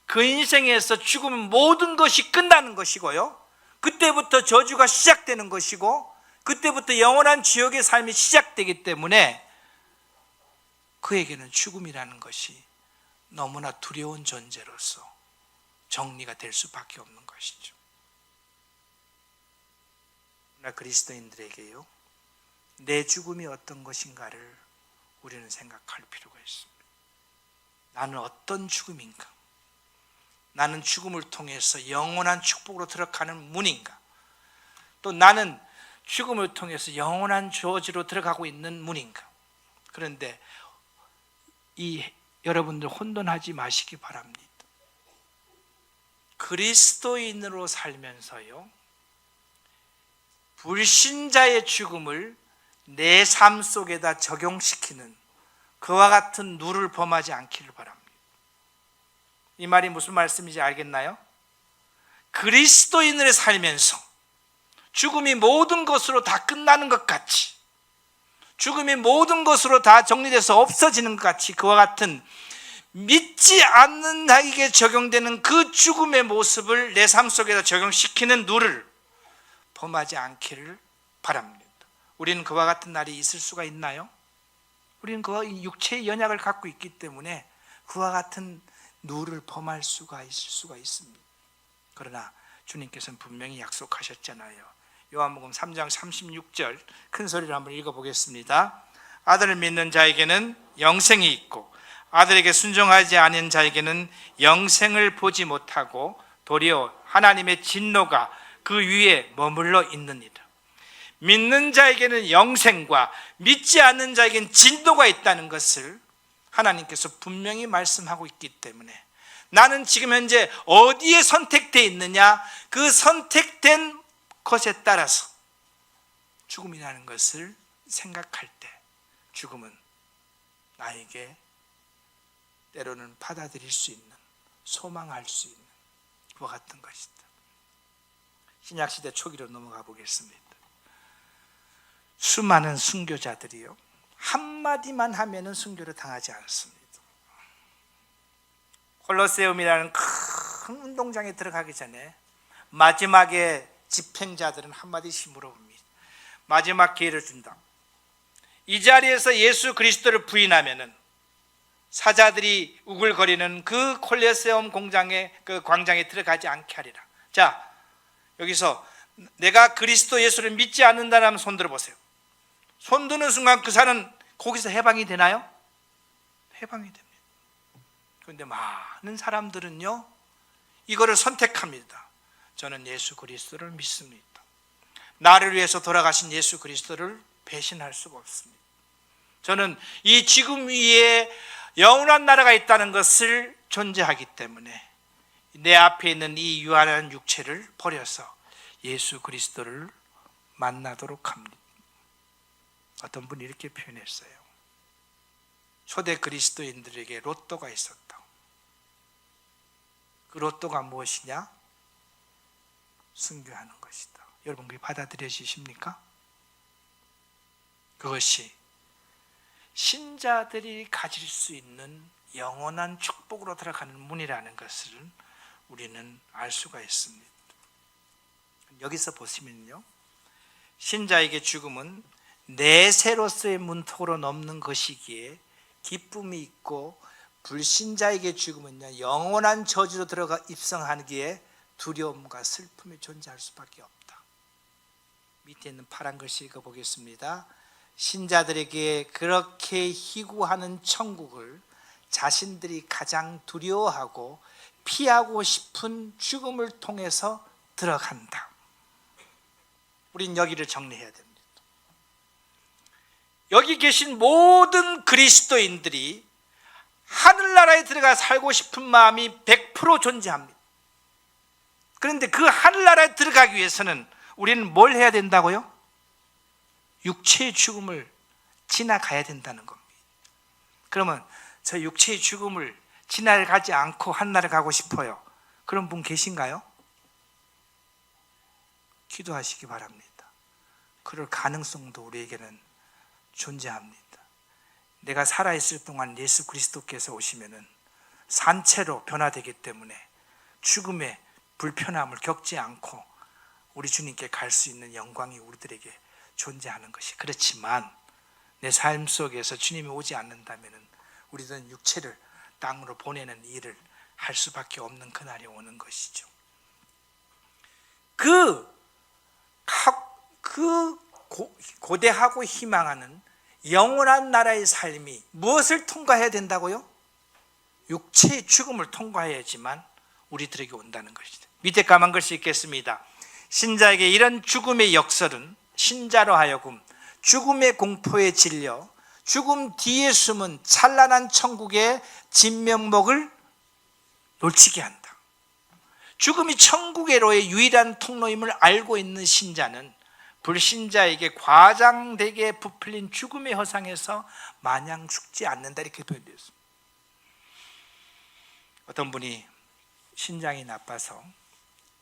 Speaker 1: 그 인생에서 죽으면 모든 것이 끝나는 것이고요, 그때부터 저주가 시작되는 것이고 그때부터 영원한 지옥의 삶이 시작되기 때문에 그에게는 죽음이라는 것이 너무나 두려운 존재로서 정리가 될 수밖에 없는 것이죠. 그러나 그리스도인들에게요, 내 죽음이 어떤 것인가를 우리는 생각할 필요가 있습니다. 나는 어떤 죽음인가? 나는 죽음을 통해서 영원한 축복으로 들어가는 문인가? 또 나는 죽음을 통해서 영원한 저지로 들어가고 있는 문인가? 그런데 여러분들 혼돈하지 마시기 바랍니다. 그리스도인으로 살면서요, 불신자의 죽음을 내 삶 속에다 적용시키는 그와 같은 누를 범하지 않기를 바랍니다. 이 말이 무슨 말씀인지 알겠나요? 그리스도인으로 살면서 죽음이 모든 것으로 다 끝나는 것 같이, 죽음이 모든 것으로 다 정리돼서 없어지는 것 같이, 그와 같은 믿지 않는 자에게 적용되는 그 죽음의 모습을 내 삶 속에다 적용시키는 누를 범하지 않기를 바랍니다. 우리는 그와 같은 날이 있을 수가 있나요? 우리는 그와 육체의 연약을 갖고 있기 때문에 그와 같은 누를 범할 수가 있을 수가 있습니다. 그러나 주님께서는 분명히 약속하셨잖아요. 요한복음 3장 36절 큰 소리로 한번 읽어보겠습니다. 아들을 믿는 자에게는 영생이 있고 아들에게 순종하지 않은 자에게는 영생을 보지 못하고 도리어 하나님의 진노가 그 위에 머물러 있느니라. 믿는 자에게는 영생과 믿지 않는 자에게는 진노가 있다는 것을 하나님께서 분명히 말씀하고 있기 때문에 나는 지금 현재 어디에 선택되어 있느냐, 그 선택된 것에 따라서 죽음이라는 것을 생각할 때 죽음은 나에게 때로는 받아들일 수 있는, 소망할 수 있는 그와 같은 것이다. 신약시대 초기로 넘어가 보겠습니다. 수많은 순교자들이요, 한마디만 하면은 순교를 당하지 않습니다. 콜로세움이라는 큰 운동장에 들어가기 전에 마지막에 집행자들은 한마디씩 물어봅니다. 마지막 기회를 준다. 이 자리에서 예수 그리스도를 부인하면은 사자들이 우글거리는 그 콜로세움 공장에, 그 광장에 들어가지 않게 하리라. 자, 여기서 내가 그리스도 예수를 믿지 않는다라면 손 들어보세요. 손 드는 순간 그 사람은 거기서 해방이 되나요? 해방이 됩니다. 그런데 많은 사람들은요, 이거를 선택합니다. 저는 예수 그리스도를 믿습니다. 나를 위해서 돌아가신 예수 그리스도를 배신할 수가 없습니다. 저는 이 지금 위에 영원한 나라가 있다는 것을 존재하기 때문에 내 앞에 있는 이 유한한 육체를 버려서 예수 그리스도를 만나도록 합니다. 어떤 분이 이렇게 표현했어요. 초대 그리스도인들에게 로또가 있었다. 그 로또가 무엇이냐? 순교하는 것이다. 여러분, 그게 받아들여지십니까? 그것이 신자들이 가질 수 있는 영원한 축복으로 들어가는 문이라는 것을 우리는 알 수가 있습니다. 여기서 보시면요, 신자에게 죽음은 내세로서의 문턱으로 넘는 것이기에 기쁨이 있고, 불신자에게 죽음은요, 영원한 저주로 들어가 입성하기에 두려움과 슬픔이 존재할 수밖에 없다. 밑에 있는 파란 글씨 읽어보겠습니다. 신자들에게 그렇게 희구하는 천국을 자신들이 가장 두려워하고 피하고 싶은 죽음을 통해서 들어간다. 우린 여기를 정리해야 됩니다. 여기 계신 모든 그리스도인들이 하늘나라에 들어가 살고 싶은 마음이 100% 존재합니다. 그런데 그 하늘나라에 들어가기 위해서는 우리는 뭘 해야 된다고요? 육체의 죽음을 지나가야 된다는 겁니다. 그러면 저 육체의 죽음을 지나가지 않고 하늘나라에 가고 싶어요. 그런 분 계신가요? 기도하시기 바랍니다. 그럴 가능성도 우리에게는 존재합니다. 내가 살아있을 동안 예수 그리스도께서 오시면은 산채로 변화되기 때문에 죽음의 불편함을 겪지 않고 우리 주님께 갈 수 있는 영광이 우리들에게 존재하는 것이, 그렇지만 내 삶 속에서 주님이 오지 않는다면은 우리들은 육체를 땅으로 보내는 일을 할 수밖에 없는 그날이 오는 것이죠. 그 그 고대하고 희망하는 영원한 나라의 삶이 무엇을 통과해야 된다고요? 육체의 죽음을 통과해야지만 우리들에게 온다는 것이죠. 밑에 까만 글씨 읽겠습니다. 신자에게 이런 죽음의 역설은 신자로 하여금 죽음의 공포에 질려 죽음 뒤에 숨은 찬란한 천국의 진면목을 놓치게 한다. 죽음이 천국에로의 유일한 통로임을 알고 있는 신자는 불신자에게 과장되게 부풀린 죽음의 허상에서 마냥 죽지 않는다, 이렇게 표현되어 있습니다. 어떤 분이 신장이 나빠서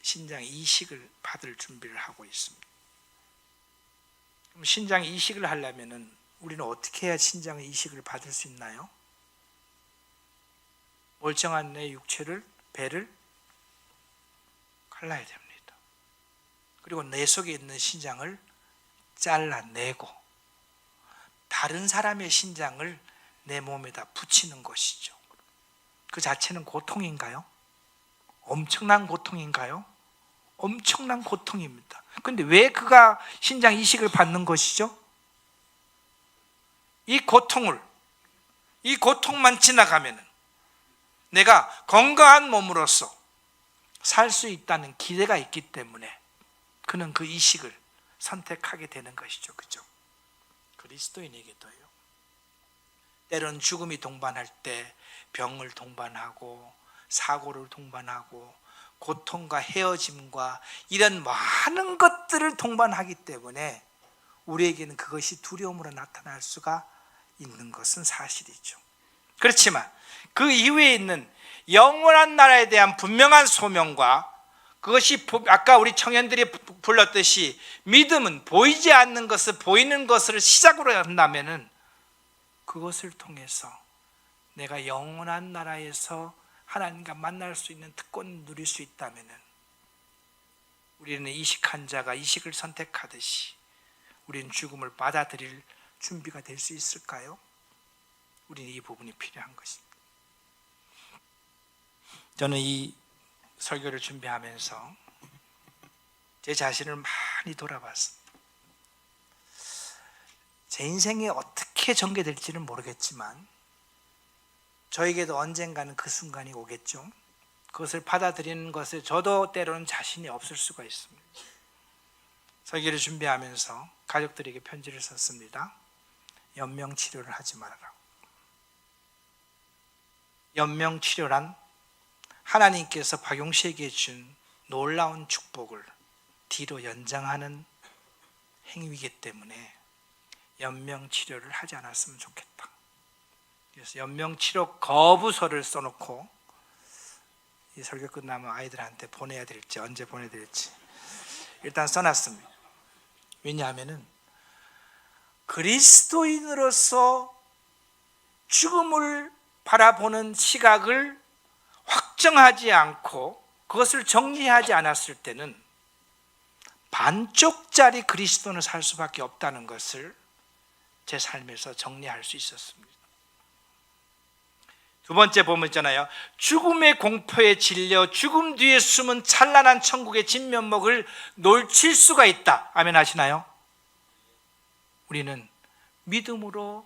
Speaker 1: 신장 이식을 받을 준비를 하고 있습니다. 그럼 신장 이식을 하려면 우리는 어떻게 해야 신장 이식을 받을 수 있나요? 멀쩡한 내 육체를, 배를 갈라야 됩니다. 그리고 내 속에 있는 신장을 잘라내고 다른 사람의 신장을 내 몸에다 붙이는 것이죠. 그 자체는 고통인가요? 엄청난 고통인가요? 엄청난 고통입니다. 그런데 왜 그가 신장 이식을 받는 것이죠? 이 고통만 지나가면 내가 건강한 몸으로서 살 수 있다는 기대가 있기 때문에 그는 그 이식을 선택하게 되는 것이죠. 그죠? 그리스도인에게도요. 때론 죽음이 동반할 때 병을 동반하고 사고를 동반하고 고통과 헤어짐과 이런 많은 것들을 동반하기 때문에 우리에게는 그것이 두려움으로 나타날 수가 있는 것은 사실이죠. 그렇지만 그 이후에 있는 영원한 나라에 대한 분명한 소명과 그것이 아까 우리 청년들이 불렀듯이 믿음은 보이지 않는 것을 보이는 것을 시작으로 한다면은 그것을 통해서 내가 영원한 나라에서 하나님과 만날 수 있는 특권을 누릴 수 있다면은 우리는 이식한 자가 이식을 선택하듯이 우리는 죽음을 받아들일 준비가 될 수 있을까요? 우리는 이 부분이 필요한 것입니다. 저는 이 설교를 준비하면서 제 자신을 많이 돌아봤습니다. 제 인생이 어떻게 전개될지는 모르겠지만 저에게도 언젠가는 그 순간이 오겠죠. 그것을 받아들이는 것에 저도 때로는 자신이 없을 수가 있습니다. 설교를 준비하면서 가족들에게 편지를 썼습니다. 연명치료를 하지 말아라. 연명치료란 하나님께서 박용 씨에게 준 놀라운 축복을 뒤로 연장하는 행위이기 때문에 연명치료를 하지 않았으면 좋겠다. 그래서 연명치료 거부서를 써놓고 이 설교 끝나면 아이들한테 보내야 될지 언제 보내야 될지 일단 써놨습니다. 왜냐하면 그리스도인으로서 죽음을 바라보는 시각을 확정하지 않고 그것을 정리하지 않았을 때는 반쪽짜리 그리스도는 살 수밖에 없다는 것을 제 삶에서 정리할 수 있었습니다. 두 번째 보면 있잖아요. 죽음의 공포에 질려 죽음 뒤에 숨은 찬란한 천국의 진면목을 놓칠 수가 있다. 아멘 하시나요? 우리는 믿음으로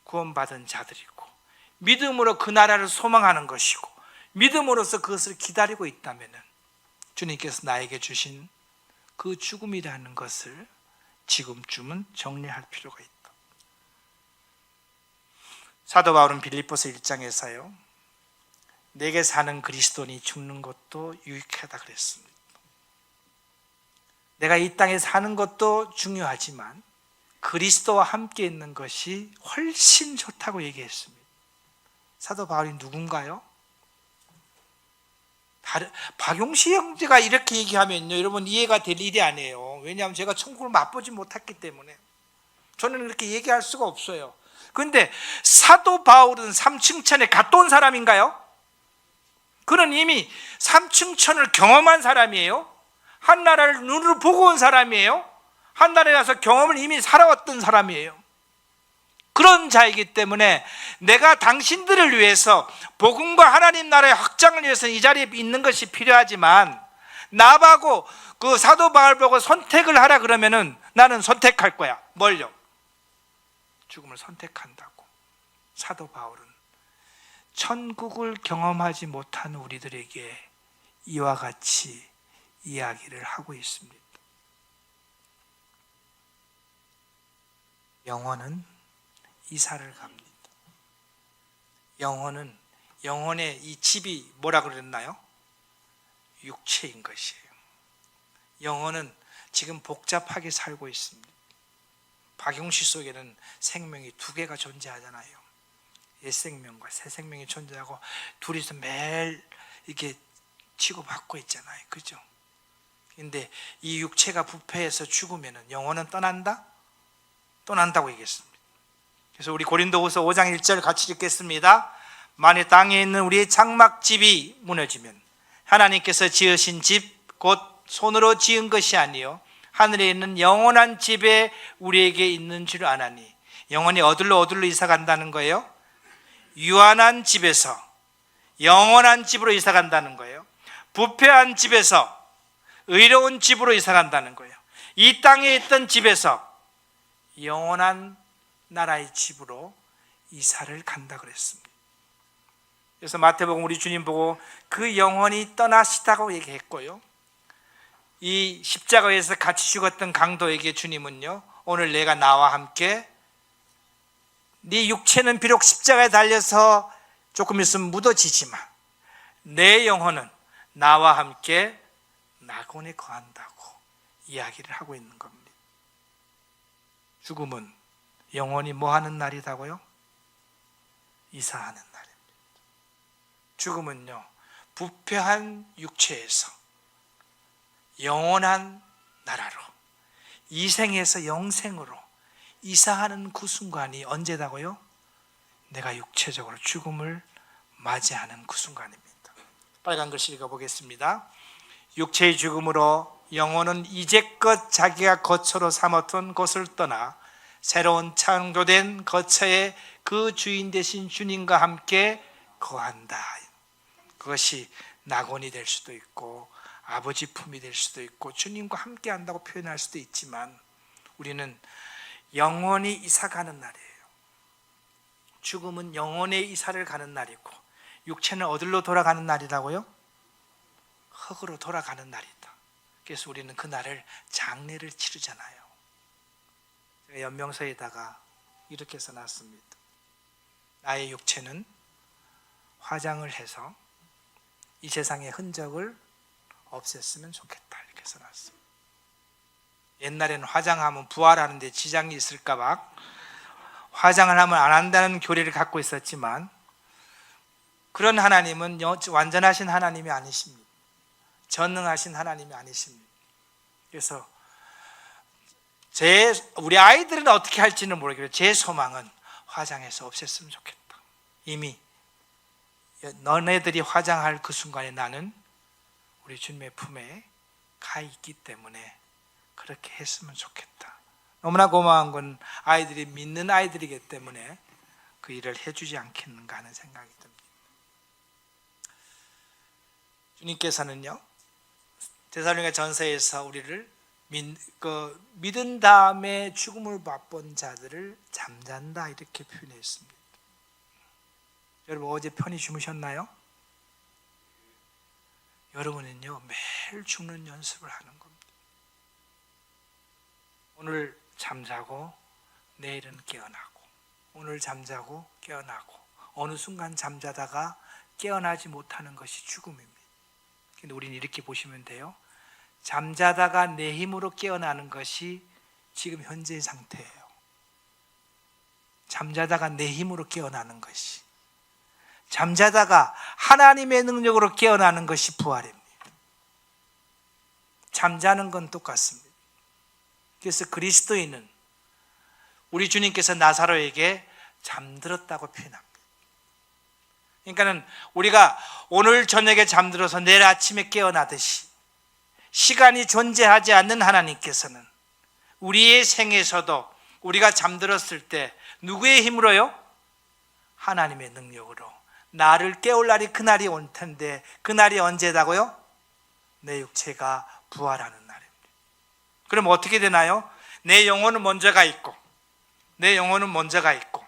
Speaker 1: 구원받은 자들이고 믿음으로 그 나라를 소망하는 것이고 믿음으로서 그것을 기다리고 있다면 주님께서 나에게 주신 그 죽음이라는 것을 지금쯤은 정리할 필요가 있다. 사도 바울은 빌립보서 1장에서요. 내게 사는 그리스도니 죽는 것도 유익하다 그랬습니다. 내가 이 땅에 사는 것도 중요하지만 그리스도와 함께 있는 것이 훨씬 좋다고 얘기했습니다. 사도 바울이 누군가요? 박용시 형제가 이렇게 얘기하면요, 여러분 이해가 될 일이 아니에요. 왜냐하면 제가 천국을 맛보지 못했기 때문에 저는 이렇게 얘기할 수가 없어요. 그런데 사도 바울은 삼층천에 갔다 온 사람인가요? 그는 이미 삼층천을 경험한 사람이에요. 한 나라를 눈으로 보고 온 사람이에요. 한 나라에 가서 경험을 이미 살아왔던 사람이에요. 그런 자이기 때문에 내가 당신들을 위해서 복음과 하나님 나라의 확장을 위해서 이 자리에 있는 것이 필요하지만 나하고 그 사도 바울 보고 선택을 하라 그러면은 나는 선택할 거야. 뭘요? 죽음을 선택한다고. 사도 바울은 천국을 경험하지 못한 우리들에게 이와 같이 이야기를 하고 있습니다. 영혼은 이사를 갑니다. 영혼의 이 집이 뭐라 그랬나요? 육체인 것이에요. 영혼은 지금 복잡하게 살고 있습니다. 박용시 속에는 생명이 두 개가 존재하잖아요. 옛 생명과 새 생명이 존재하고 둘이서 매일 이렇게 치고받고 있잖아요. 그죠? 근데 이 육체가 부패해서 죽으면 영혼은 떠난다? 떠난다고 얘기했습니다. 그래서 우리 고린도후서 5장 1절 같이 읽겠습니다. 만일 땅에 있는 우리의 장막집이 무너지면 하나님께서 지으신 집 곧 손으로 지은 것이 아니요 하늘에 있는 영원한 집에 우리에게 있는 줄 아나니. 영혼이 어디로 이사 간다는 거예요? 유한한 집에서 영원한 집으로 이사 간다는 거예요. 부패한 집에서 의로운 집으로 이사 간다는 거예요. 이 땅에 있던 집에서 영원한 나라의 집으로 이사를 간다 그랬습니다. 그래서 마태복음 우리 주님 보고 그 영혼이 떠나시다고 얘기했고요. 이 십자가에서 같이 죽었던 강도에게 주님은요, 오늘 내가 나와 함께 네 육체는 비록 십자가에 달려서 조금 있으면 묻어지지만 내 영혼은 나와 함께 낙원에 거한다고 이야기를 하고 있는 겁니다. 죽음은 영혼이 뭐 하는 날이다고요? 이사하는 날입니다. 죽음은요, 부패한 육체에서 영원한 나라로, 이생에서 영생으로 이사하는 그 순간이 언제다고요? 내가 육체적으로 죽음을 맞이하는 그 순간입니다. 빨간 글씨 읽어보겠습니다. 육체의 죽음으로 영혼은 이제껏 자기가 거처로 삼았던 곳을 떠나 새로운 창조된 거처에 그 주인 되신 주님과 함께 거한다. 그것이 낙원이 될 수도 있고 아버지 품이 될 수도 있고 주님과 함께 한다고 표현할 수도 있지만 우리는 영원히 이사가는 날이에요. 죽음은 영혼의 이사를 가는 날이고 육체는 어디로 돌아가는 날이라고요? 흙으로 돌아가는 날이다. 그래서 우리는 그 날을 장례를 치르잖아요. 제가 연명서에다가 이렇게 써놨습니다. 나의 육체는 화장을 해서 이 세상의 흔적을 없앴으면 좋겠다, 이렇게 써놨어요. 옛날에는 화장하면 부활하는데 지장이 있을까 봐 화장을 하면 안 한다는 교리를 갖고 있었지만 그런 하나님은 완전하신 하나님이 아니십니다. 전능하신 하나님이 아니십니다. 그래서 우리 아이들은 어떻게 할지는 모르겠어요. 제 소망은 화장해서 없앴으면 좋겠다. 이미 너네들이 화장할 그 순간에 나는 우리 주님의 품에 가 있기 때문에 그렇게 했으면 좋겠다. 너무나 고마운 건 아이들이 믿는 아이들이기 때문에 그 일을 해주지 않겠는가 하는 생각이 듭니다. 주님께서는요, 데살로니가 전서에서 우리를 믿은 다음에 죽음을 맛본 자들을 잠잔다 이렇게 표현했습니다. 여러분 어제 편히 주무셨나요? 여러분은요 매일 죽는 연습을 하는 겁니다. 오늘 잠자고 내일은 깨어나고, 오늘 잠자고 깨어나고, 어느 순간 잠자다가 깨어나지 못하는 것이 죽음입니다. 근데 우리는 이렇게 보시면 돼요. 잠자다가 내 힘으로 깨어나는 것이 지금 현재의 상태예요. 잠자다가 내 힘으로 깨어나는 것이, 잠자다가 하나님의 능력으로 깨어나는 것이 부활입니다. 잠자는 건 똑같습니다. 그래서 그리스도인은 우리 주님께서 나사로에게 잠들었다고 표현합니다. 그러니까는 우리가 오늘 저녁에 잠들어서 내일 아침에 깨어나듯이 시간이 존재하지 않는 하나님께서는 우리의 생에서도 우리가 잠들었을 때 누구의 힘으로요? 하나님의 능력으로 나를 깨울 날이 그날이 올 텐데, 그날이 언제다고요? 내 육체가 부활하는 날입니다. 그럼 어떻게 되나요? 내 영혼은 먼저가 있고, 내 영혼은 먼저가 있고,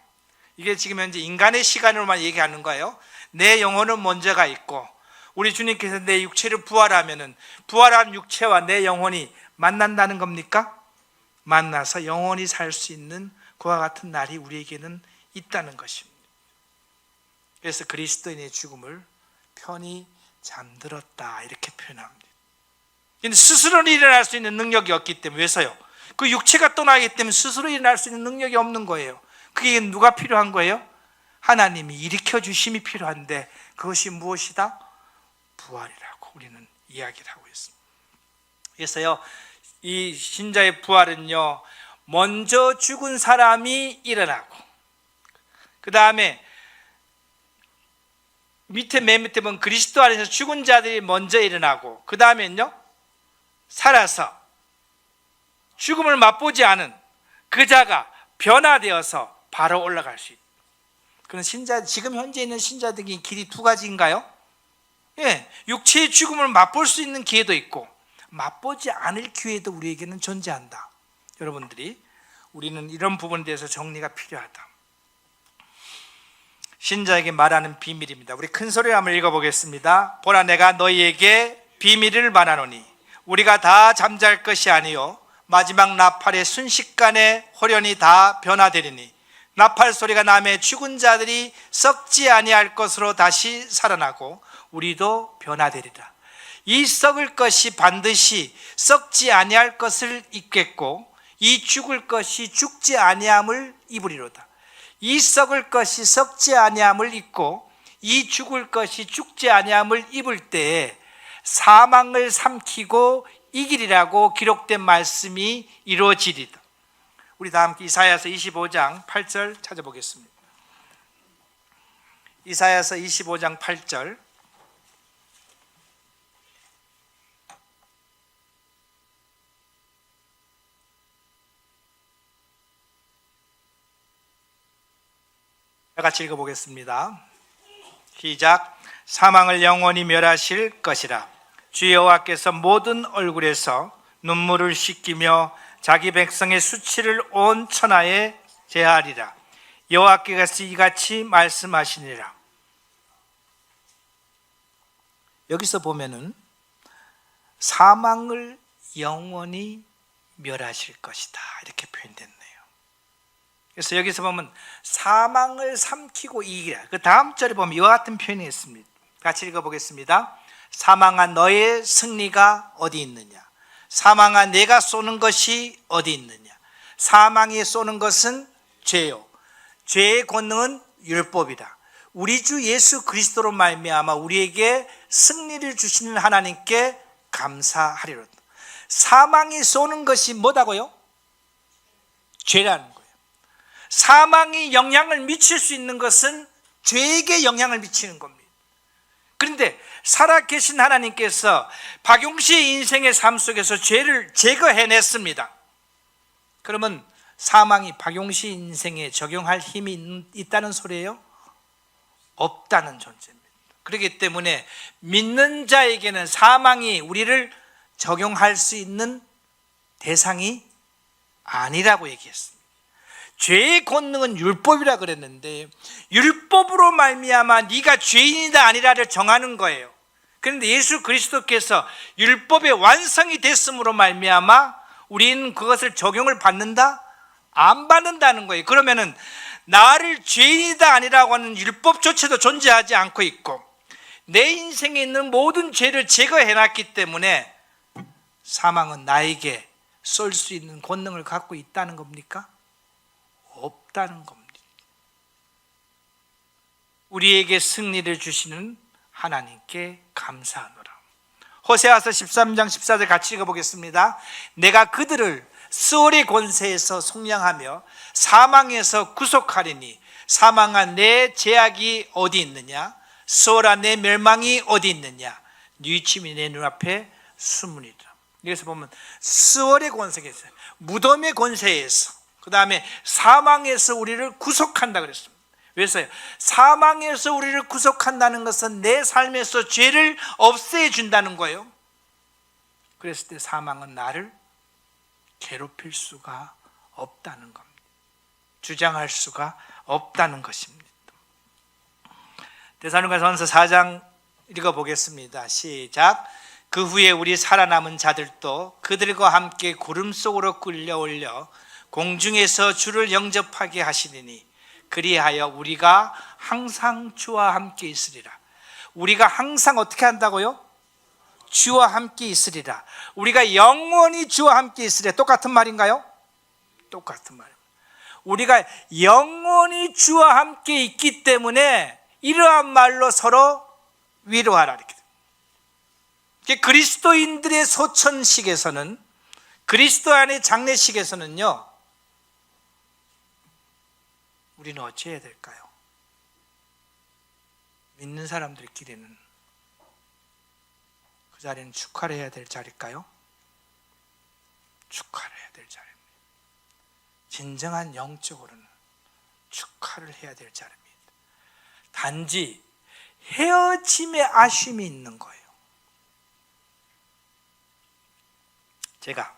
Speaker 1: 이게 지금 현재 인간의 시간으로만 얘기하는 거예요. 내 영혼은 먼저가 있고, 우리 주님께서 내 육체를 부활하면은 부활한 육체와 내 영혼이 만난다는 겁니까? 만나서 영원히 살 수 있는 그와 같은 날이 우리에게는 있다는 것입니다. 그래서 그리스도인의 죽음을 편히 잠들었다 이렇게 표현합니다. 근데 스스로 일어날 수 있는 능력이 없기 때문에, 왜서요? 그 육체가 떠나기 때문에 스스로 일어날 수 있는 능력이 없는 거예요. 그게 누가 필요한 거예요? 하나님이 일으켜 주심이 필요한데, 그것이 무엇이다? 부활이라고 우리는 이야기를 하고 있습니다. 그래서요, 이 신자의 부활은요, 먼저 죽은 사람이 일어나고, 그 다음에 맨 밑에 보면 그리스도 안에서 죽은 자들이 먼저 일어나고, 그 다음엔요, 살아서 죽음을 맛보지 않은 그 자가 변화되어서 바로 올라갈 수 있다. 그런 신자, 지금 현재 있는 신자들이 길이 두 가지인가요? 예, 육체의 죽음을 맛볼 수 있는 기회도 있고, 맛보지 않을 기회도 우리에게는 존재한다. 여러분들이, 우리는 이런 부분에 대해서 정리가 필요하다. 신자에게 말하는 비밀입니다. 우리 큰 소리로 한번 읽어보겠습니다. 보라, 내가 너희에게 비밀을 말하노니 우리가 다 잠잘 것이 아니요 마지막 나팔의 순식간에 호련히 다 변화되리니, 나팔 소리가 나매 죽은 자들이 썩지 아니할 것으로 다시 살아나고 우리도 변화되리라. 이 썩을 것이 반드시 썩지 아니할 것을 입겠고, 이 죽을 것이 죽지 아니함을 입으리로다. 이 썩을 것이 썩지 아니함을 입고 이 죽을 것이 죽지 아니함을 입을 때에 사망을 삼키고 이기리라고 기록된 말씀이 이루어지리다. 우리 다 함께 이사야서 25장 8절 찾아보겠습니다. 이사야서 25장 8절. 같이 읽어보겠습니다. 시작. 사망을 영원히 멸하실 것이라. 주 여호와께서 모든 얼굴에서 눈물을 씻기며 자기 백성의 수치를 온 천하에 제하리라. 여호와께서 이같이 말씀하시니라. 여기서 보면은 사망을 영원히 멸하실 것이다 이렇게 표현됐네요. 그래서 여기서 보면 사망을 삼키고 이기라. 그 다음 절에 보면 이와 같은 표현이 있습니다. 같이 읽어보겠습니다. 사망한 너의 승리가 어디 있느냐? 사망한 내가 쏘는 것이 어디 있느냐? 사망이 쏘는 것은 죄요, 죄의 권능은 율법이다. 우리 주 예수 그리스도로 말미암아 우리에게 승리를 주시는 하나님께 감사하리로다. 사망이 쏘는 것이 뭐다고요? 죄라는 거예요. 사망이 영향을 미칠 수 있는 것은 죄에게 영향을 미치는 겁니다. 그런데 살아계신 하나님께서 박용시의 인생의 삶 속에서 죄를 제거해냈습니다. 그러면 사망이 박용시 인생에 적용할 힘이 있다는 소리예요? 없다는 존재입니다. 그렇기 때문에 믿는 자에게는 사망이 우리를 적용할 수 있는 대상이 아니라고 얘기했습니다. 죄의 권능은 율법이라 그랬는데, 율법으로 말미암아 네가 죄인이다 아니라를 정하는 거예요. 그런데 예수 그리스도께서 율법의 완성이 됐음으로 말미암아 우리는 그것을 적용을 받는다? 안 받는다는 거예요. 그러면은 나를 죄인이다 아니라고 하는 율법조차도 존재하지 않고 있고, 내 인생에 있는 모든 죄를 제거해놨기 때문에 사망은 나에게 쏠 수 있는 권능을 갖고 있다는 겁니까? 없다는 겁니다. 우리에게 승리를 주시는 하나님께 감사하노라. 호세아서 13장 14절 같이 읽어보겠습니다. 내가 그들을 스올의 권세에서 속량하며 사망에서 구속하리니, 사망한 내 제약이 어디 있느냐? 스올아 내 멸망이 어디 있느냐? 뉘침이 내 눈앞에 숨으리라. 여기서 보면 스올의 권세에서, 무덤의 권세에서, 그 다음에 사망에서 우리를 구속한다 그랬습니다. 왜서요? 사망에서 우리를 구속한다는 것은 내 삶에서 죄를 없애준다는 거예요. 그랬을 때 사망은 나를 괴롭힐 수가 없다는 겁니다. 주장할 수가 없다는 것입니다. 데살로니가전서 4장 읽어보겠습니다. 시작. 그 후에 우리 살아남은 자들도 그들과 함께 구름 속으로 끌려올려 공중에서 주를 영접하게 하시리니 그리하여 우리가 항상 주와 함께 있으리라. 우리가 항상 어떻게 한다고요? 주와 함께 있으리라. 우리가 영원히 주와 함께 있으리라. 똑같은 말인가요? 똑같은 말입니다. 우리가 영원히 주와 함께 있기 때문에 이러한 말로 서로 위로하라. 이렇게 그리스도인들의 소천식에서는, 그리스도 안의 장례식에서는요, 우리는 어찌해야 될까요? 믿는 사람들끼리는 그 자리는 축하를 해야 될 자리일까요? 축하를 해야 될 자리입니다. 진정한 영적으로는 축하를 해야 될 자리입니다. 단지 헤어짐의 아쉬움이 있는 거예요. 제가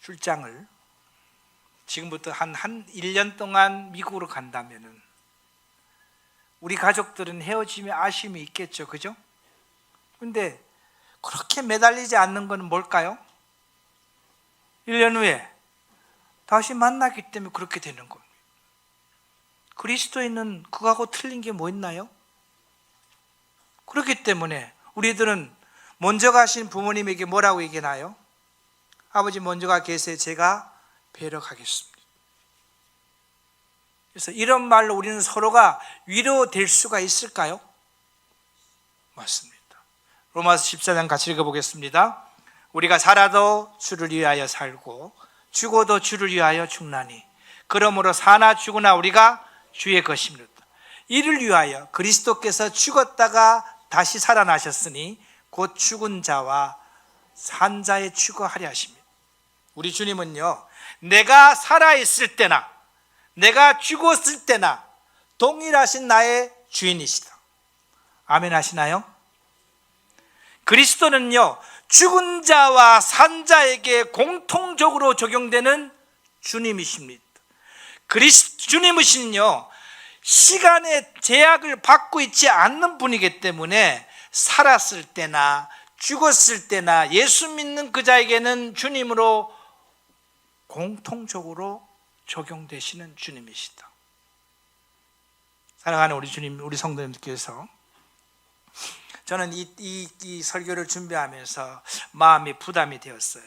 Speaker 1: 출장을 지금부터 한 1년 동안 미국으로 간다면은 우리 가족들은 헤어짐의 아쉬움이 있겠죠. 그죠? 근데 그렇게 매달리지 않는 건 뭘까요? 1년 후에 다시 만나기 때문에 그렇게 되는 겁니다. 그리스도인은 그거하고 틀린 게 뭐 있나요? 그렇기 때문에 우리들은 먼저 가신 부모님에게 뭐라고 얘기하나요? 아버지 먼저 가 계세요. 제가 뵈러 가겠습니다. 그래서 이런 말로 우리는 서로가 위로될 수가 있을까요? 맞습니다. 로마서 14장 같이 읽어보겠습니다. 우리가 살아도 주를 위하여 살고 죽어도 주를 위하여 죽나니 그러므로 사나 죽으나 우리가 주의 것입니다. 이를 위하여 그리스도께서 죽었다가 다시 살아나셨으니 곧 죽은 자와 산 자의 추구하려 하십니다. 우리 주님은요, 내가 살아있을 때나 내가 죽었을 때나 동일하신 나의 주인이시다. 아멘 하시나요? 그리스도는요, 죽은 자와 산 자에게 공통적으로 적용되는 주님이십니다. 주님이신요, 시간의 제약을 받고 있지 않는 분이기 때문에 살았을 때나 죽었을 때나 예수 믿는 그 자에게는 주님으로 공통적으로 적용되시는 주님이시다. 사랑하는 우리 주님, 우리 성도님들께서, 저는 이 설교를 준비하면서 마음이 부담이 되었어요.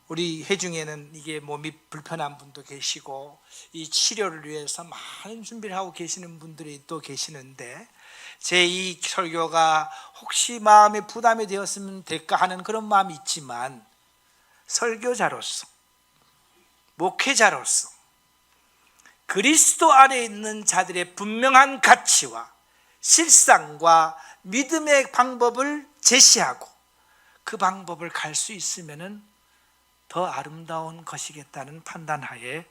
Speaker 1: 우리 회중에는 이게 몸이 불편한 분도 계시고 이 치료를 위해서 많은 준비를 하고 계시는 분들이 또 계시는데, 제 이 설교가 혹시 마음에 부담이 되었으면 될까 하는 그런 마음이 있지만, 설교자로서, 목회자로서 그리스도 안에 있는 자들의 분명한 가치와 실상과 믿음의 방법을 제시하고 그 방법을 갈 수 있으면 더 아름다운 것이겠다는 판단하에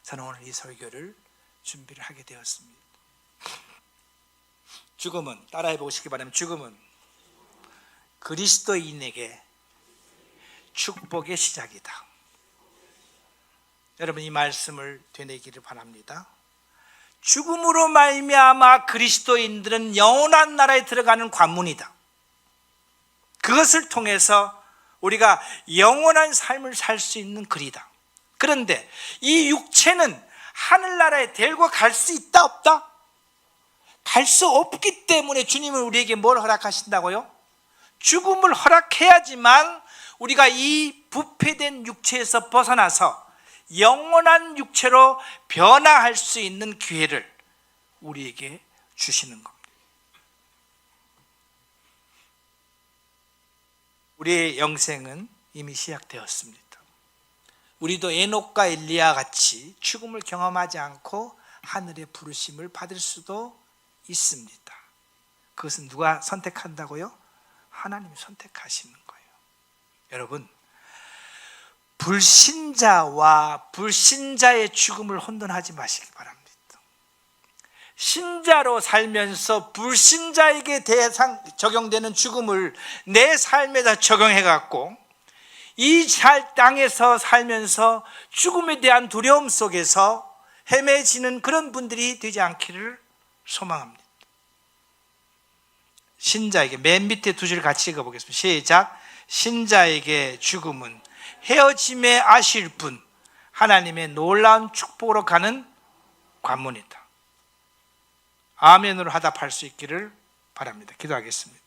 Speaker 1: 저는 오늘 이 설교를 준비를 하게 되었습니다. 죽음은, 따라해 보시기 바랍니다. 죽음은 그리스도인에게 축복의 시작이다. 여러분, 이 말씀을 되뇌기를 바랍니다. 죽음으로 말미암아 그리스도인들은 영원한 나라에 들어가는 관문이다. 그것을 통해서 우리가 영원한 삶을 살 수 있는 길이다. 그런데 이 육체는 하늘나라에 데리고 갈 수 있다 없다? 갈 수 없기 때문에 주님은 우리에게 뭘 허락하신다고요? 죽음을 허락해야지만 우리가 이 부패된 육체에서 벗어나서 영원한 육체로 변화할 수 있는 기회를 우리에게 주시는 겁니다. 우리의 영생은 이미 시작되었습니다. 우리도 에녹과 엘리야 같이 죽음을 경험하지 않고 하늘의 부르심을 받을 수도 있습니다. 그것은 누가 선택한다고요? 하나님이 선택하시는 거예요. 여러분, 불신자와 불신자의 죽음을 혼돈하지 마시기 바랍니다. 신자로 살면서 불신자에게 적용되는 죽음을 내 삶에다 적용해 갖고 이 땅에서 살면서 죽음에 대한 두려움 속에서 헤매지는 그런 분들이 되지 않기를 소망합니다. 신자에게, 맨 밑에 두 줄 같이 읽어보겠습니다. 시작. 신자에게 죽음은 헤어짐의 아실 분, 하나님의 놀라운 축복으로 가는 관문이다. 아멘으로 하답할 수 있기를 바랍니다. 기도하겠습니다.